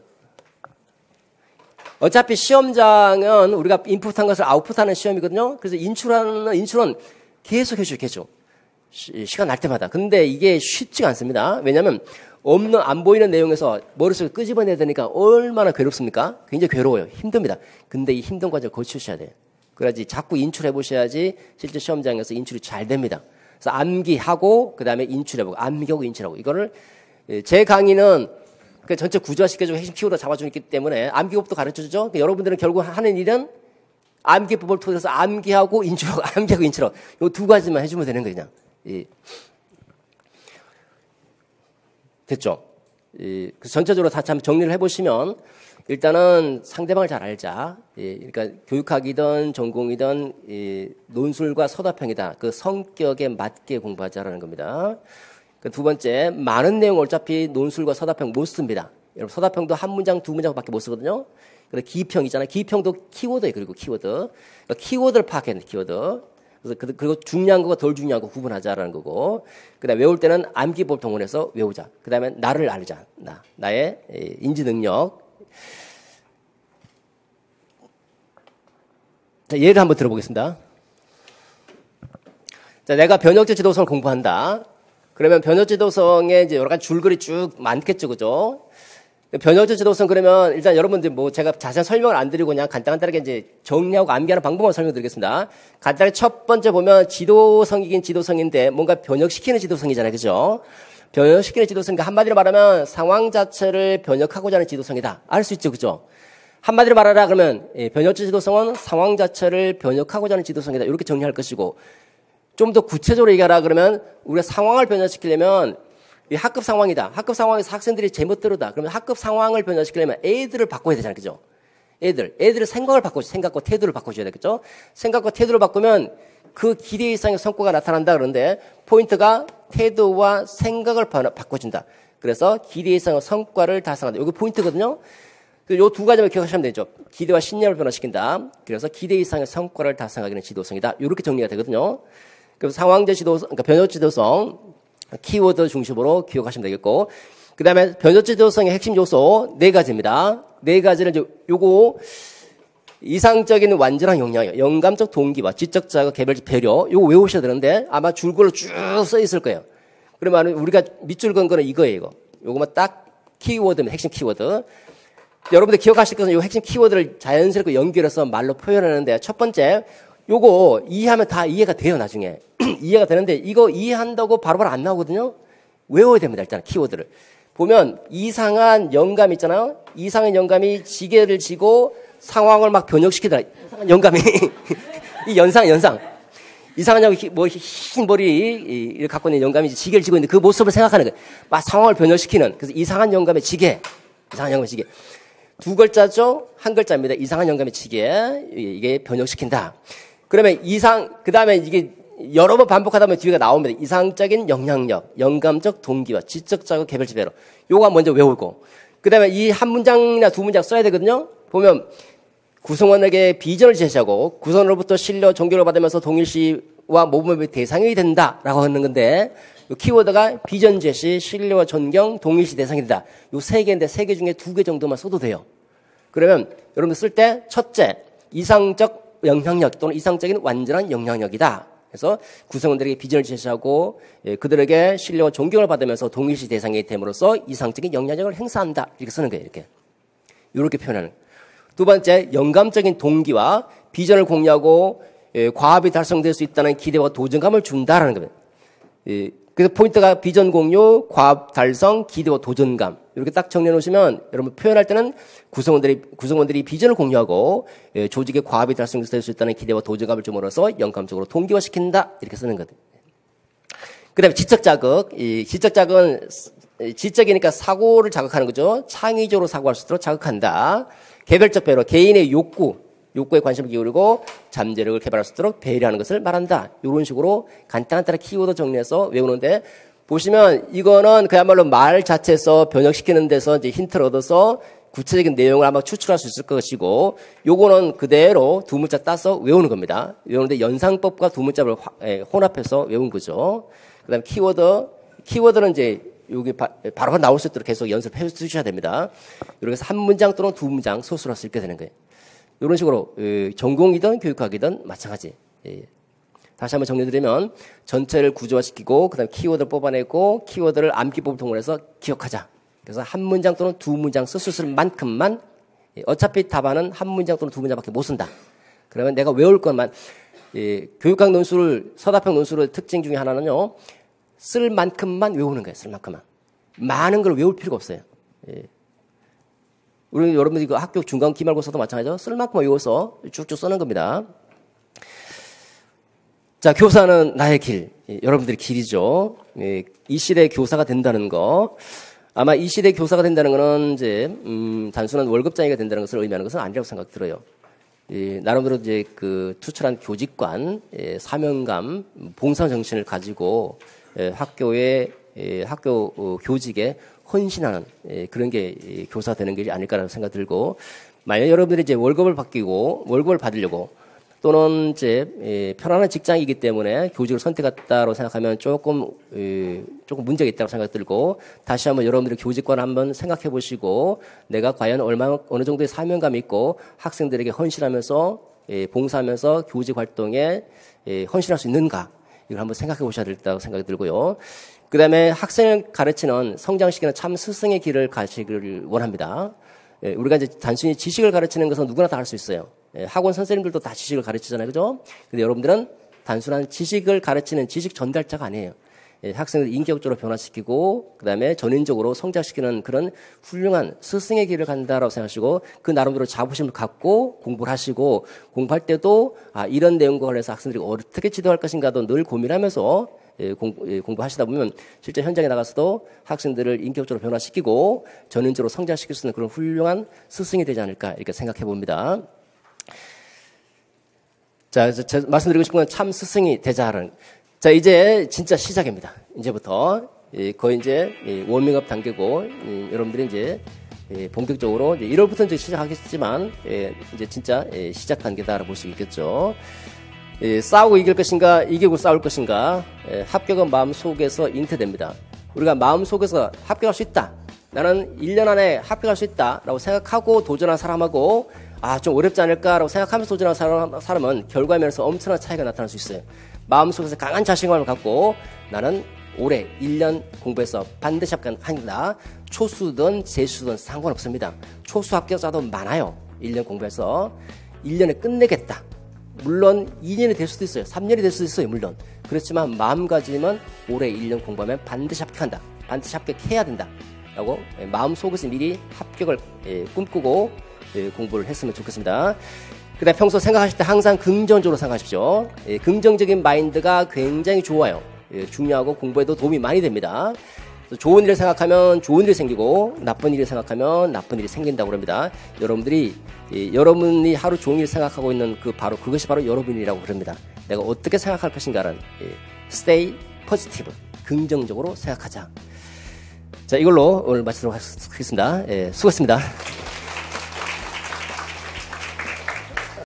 어차피 시험장은 우리가 인풋한 것을 아웃풋하는 시험이거든요. 그래서 인출은 계속 해줘요, 계속. 시간 날 때마다. 근데 이게 쉽지가 않습니다. 왜냐면 안 보이는 내용에서 머릿속에 끄집어내야 되니까 얼마나 괴롭습니까? 굉장히 괴로워요. 힘듭니다. 근데 이 힘든 과정을 거치셔야 돼요. 그래야지 자꾸 인출해 보셔야지 실제 시험장에서 인출이 잘 됩니다. 그래서 암기하고 그다음에 인출해보고 암기하고 인출하고 이거를 제 강의는 그 전체 구조화시켜주고 핵심 키워드 잡아주기 때문에 암기법도 가르쳐주죠. 그러니까 여러분들은 결국 하는 일은 암기법을 통해서 암기하고 인출하고 암기하고 인출하고 이 두 가지만 해주면 되는 거예요. 그냥. 예. 됐죠? 예. 그래서 전체적으로 다 참 정리를 해보시면 일단은 상대방을 잘 알자. 예. 그러니까 교육학이든 전공이든 논술과 서답형이다. 그 성격에 맞게 공부하자라는 겁니다. 두 번째, 많은 내용을 어차피 논술과 서답형 못 씁니다. 여러분, 서답형도 한 문장, 두 문장밖에 못 쓰거든요. 그래서 기입형 있잖아요. 기입형도 키워드예요. 그리고 키워드. 그러니까 키워드를 파악해야 돼요. 키워드. 그리고 중요한 거와 덜 중요한 거 구분하자라는 거고. 그 다음에 외울 때는 암기법 동원해서 외우자. 그 다음에 나를 알자. 나의 인지 능력. 자, 예를 한번 들어보겠습니다. 자, 내가 변형적 지도성을 공부한다. 그러면 변형적 지도성에 이제 여러 가지 줄거리 쭉 많겠죠, 그죠? 변형적 지도성 그러면 일단 여러분들 제가 자세한 설명을 안 드리고 그냥 간단하게 이제 정리하고 암기하는 방법만 설명드리겠습니다. 간단하게 첫 번째 보면 지도성이긴 지도성인데 뭔가 변형시키는 지도성이잖아요, 그죠? 변형시키는 지도성인가 한마디로 말하면 상황 자체를 변형하고자 하는 지도성이다. 알 수 있죠, 그죠? 한마디로 말하라 그러면 변형적 지도성은 상황 자체를 변형하고자 하는 지도성이다. 이렇게 정리할 것이고. 좀 더 구체적으로 얘기하라 그러면 우리가 상황을 변화시키려면 이 학급 상황이다. 학급 상황에서 학생들이 제멋대로다. 그러면 학급 상황을 변화시키려면 애들을 바꿔야 되잖아요. 그죠? 애들의 생각과 태도를 바꿔줘야 되겠죠? 생각과 태도를 바꾸면 그 기대 이상의 성과가 나타난다 그러는데 포인트가 태도와 생각을 바꿔준다. 그래서 기대 이상의 성과를 달성한다. 여기 포인트거든요. 이 두 가지만 기억하시면 되죠. 기대와 신념을 변화시킨다. 그래서 기대 이상의 성과를 달성하기는 지도성이다. 이렇게 정리가 되거든요. 그래서 상황적 지도성, 그러니까 변형 지도성, 키워드 중심으로 기억하시면 되겠고, 그 다음에 변형 지도성의 핵심 요소 4가지입니다. 4가지를 이제 요거 이상적인 완전한 역량이에요. 영감적 동기와 지적 자극, 개별적 배려, 요거 외우셔야 되는데 아마 줄글로 쭉 써 있을 거예요. 그러면 우리가 밑줄 건 거는 이거예요, 이거. 요거만 딱 키워드입니다. 핵심 키워드. 여러분들 기억하실 것은 요 핵심 키워드를 자연스럽게 연결해서 말로 표현하는데 첫 번째, 요거 이해하면 다 이해가 돼요, 나중에. 이해가 되는데 이거 이해한다고 바로바로 안 나오거든요. 외워야 됩니다, 일단 키워드를. 보면 이상한 영감 있잖아요. 이상한 영감이 지게를 지고 상황을 막 변형시키더라. 이상한 영감이. 이 연상. 이상한 뭐 흰 머리 갖고 있는 영감이 지게를 쥐고 있는데 그 모습을 생각하는 거예요. 막 상황을 변형시키는. 그래서 이상한 영감의 지게. 이상한 영감의 지게. 두 글자죠? 한 글자입니다. 이상한 영감의 지게. 이게 변형시킨다. 그러면 그 다음에 이게 여러 번 반복하다 보면 뒤가 나옵니다. 이상적인 영향력, 영감적 동기와 지적 자극 개별 지배로. 요거 먼저 외우고. 그 다음에 이 한 문장이나 두 문장 써야 되거든요. 보면 구성원에게 비전을 제시하고 구성원으로부터 신뢰, 존경을 받으면서 동일시와 모범의 대상이 된다라고 하는 건데 이 키워드가 비전 제시, 신뢰와 존경, 동일시 대상이 된다. 요 세 개인데 세 개 중에 두 개 정도만 써도 돼요. 그러면 여러분들 쓸 때 첫째, 이상적 영향력 또는 이상적인 완전한 영향력이다. 그래서 구성원들에게 비전을 제시하고 그들에게 신뢰와 존경을 받으면서 동일시 대상이 됨으로써 이상적인 영향력을 행사한다. 이렇게 쓰는 거예요. 이렇게 표현하는 거예요. 두 번째, 영감적인 동기와 비전을 공유하고 과업이 달성될 수 있다는 기대와 도전감을 준다라는 겁니다. 그래서 포인트가 비전 공유, 과업 달성, 기대와 도전감. 이렇게 딱 정리해 놓으시면 여러분 표현할 때는 구성원들이 비전을 공유하고 조직의 과업이 달성될 수 있다는 기대와 도전감을 줌으로써 영감적으로 동기화시킨다. 이렇게 쓰는 거거든요. 그 다음에 지적 자극. 이 지적 자극은 지적이니까 사고를 자극하는 거죠. 창의적으로 사고할 수 있도록 자극한다. 개별적 배려, 개인의 욕구에 관심을 기울이고 잠재력을 개발할 수 있도록 배려하는 것을 말한다. 이런 식으로 간단한 키워드 정리해서 외우는데 보시면 이거는 그야말로 말 자체에서 번역시키는 데서 이제 힌트를 얻어서 구체적인 내용을 아마 추출할 수 있을 것이고 요거는 그대로 두 문자 따서 외우는 겁니다. 외우는데 연상법과 두 문자를 혼합해서 외운 거죠. 그 다음에 키워드는 이제 여기 바로 나올 수 있도록 계속 연습해 주셔야 됩니다. 이렇게 해서 한 문장 또는 두 문장 소수로 할 수 있게 되는 거예요. 이런 식으로 전공이든 교육학이든 마찬가지. 다시 한번 정리드리면 전체를 구조화시키고 그다음에 키워드를 뽑아내고 키워드를 암기법을 통해서 기억하자. 그래서 한 문장 또는 두 문장 쓸 수 있을 만큼만 어차피 답안은 한 문장 또는 두 문장밖에 못 쓴다. 그러면 내가 외울 것만 교육학 논술을 서답형 논술의 특징 중에 하나는요. 쓸 만큼만 외우는 거예요. 쓸 만큼만. 많은 걸 외울 필요가 없어요. 우리 여러분들이 그 학교 중간 기말고사도 마찬가지죠. 쓸 만큼만 외워서 쭉쭉 쓰는 겁니다. 자, 교사는 나의 길. 여러분들의 길이죠. 이 시대의 교사가 된다는 거. 아마 이 시대의 교사가 된다는 거는 이제 단순한 월급장이가 된다는 것을 의미하는 것은 아니라고 생각 들어요. 나름대로 이제 그 투철한 교직관, 사명감, 봉사 정신을 가지고 학교 교직에 헌신하는 그런 게 교사 되는 게 아닐까라는 생각 들고 만약 여러분들이 이제 월급을 받으려고 또는 이제 편안한 직장이기 때문에 교직을 선택했다고 생각하면 조금 문제가 있다고 생각 들고 다시 한번 여러분들의 교직관을 한번 생각해 보시고 내가 과연 어느 정도의 사명감이 있고 학생들에게 헌신하면서 봉사하면서 교직 활동에 헌신할 수 있는가 이걸 한번 생각해 보셔야 된다고 생각이 들고요. 그 다음에 학생을 가르치는 성장시키는 참 스승의 길을 가시기를 원합니다. 우리가 이제 단순히 지식을 가르치는 것은 누구나 다 할 수 있어요. 학원 선생님들도 다 지식을 가르치잖아요. 그죠? 근데 여러분들은 단순한 지식을 가르치는 지식 전달자가 아니에요. 학생을 인격적으로 변화시키고 그 다음에 전인적으로 성장시키는 그런 훌륭한 스승의 길을 간다라고 생각하시고 그 나름대로 자부심을 갖고 공부를 하시고 공부할 때도 이런 내용과 관련해서 학생들이 어떻게 지도할 것인가도 늘 고민하면서 공부하시다 보면 실제 현장에 나가서도 학생들을 인격적으로 변화시키고 전인적으로 성장시킬 수 있는 그런 훌륭한 스승이 되지 않을까 이렇게 생각해 봅니다. 자, 제가 말씀드리고 싶은 건 참 스승이 되자는. 자, 이제 진짜 시작입니다. 이제부터 거의 이제 워밍업 단계고 여러분들이 이제 본격적으로 이제 1월부터 이제 시작하겠지만 이제 진짜 시작 단계다라고 볼 수 있겠죠. 싸우고 이길 것인가, 이기고 싸울 것인가, 합격은 마음속에서 잉태됩니다. 우리가 마음속에서 합격할 수 있다. 나는 1년 안에 합격할 수 있다라고 생각하고 도전한 사람하고 좀 어렵지 않을까라고 생각하면서 도전한 사람은 결과면에서 엄청난 차이가 나타날 수 있어요. 마음속에서 강한 자신감을 갖고 나는 올해 1년 공부해서 반드시 합격한다. 초수든 재수든 상관없습니다. 초수 합격자도 많아요. 1년 공부해서 1년에 끝내겠다. 물론 2년이 될 수도 있어요. 3년이 될 수도 있어요. 물론. 그렇지만 마음가짐은 올해 1년 공부하면 반드시 합격한다. 반드시 합격해야 된다. 라고 마음속에서 미리 합격을 꿈꾸고 공부를 했으면 좋겠습니다. 그다음에 평소 생각하실 때 항상 긍정적으로 생각하십시오. 예, 긍정적인 마인드가 굉장히 좋아요. 예, 중요하고 공부에도 도움이 많이 됩니다. 좋은 일을 생각하면 좋은 일이 생기고 나쁜 일을 생각하면 나쁜 일이 생긴다고 합니다. 여러분들이 여러분이 하루 종일 생각하고 있는 그것이 바로 여러분이라고 그럽니다. 내가 어떻게 생각할 것인가는 stay positive, 긍정적으로 생각하자. 자, 이걸로 오늘 마치도록 하겠습니다. 수고했습니다.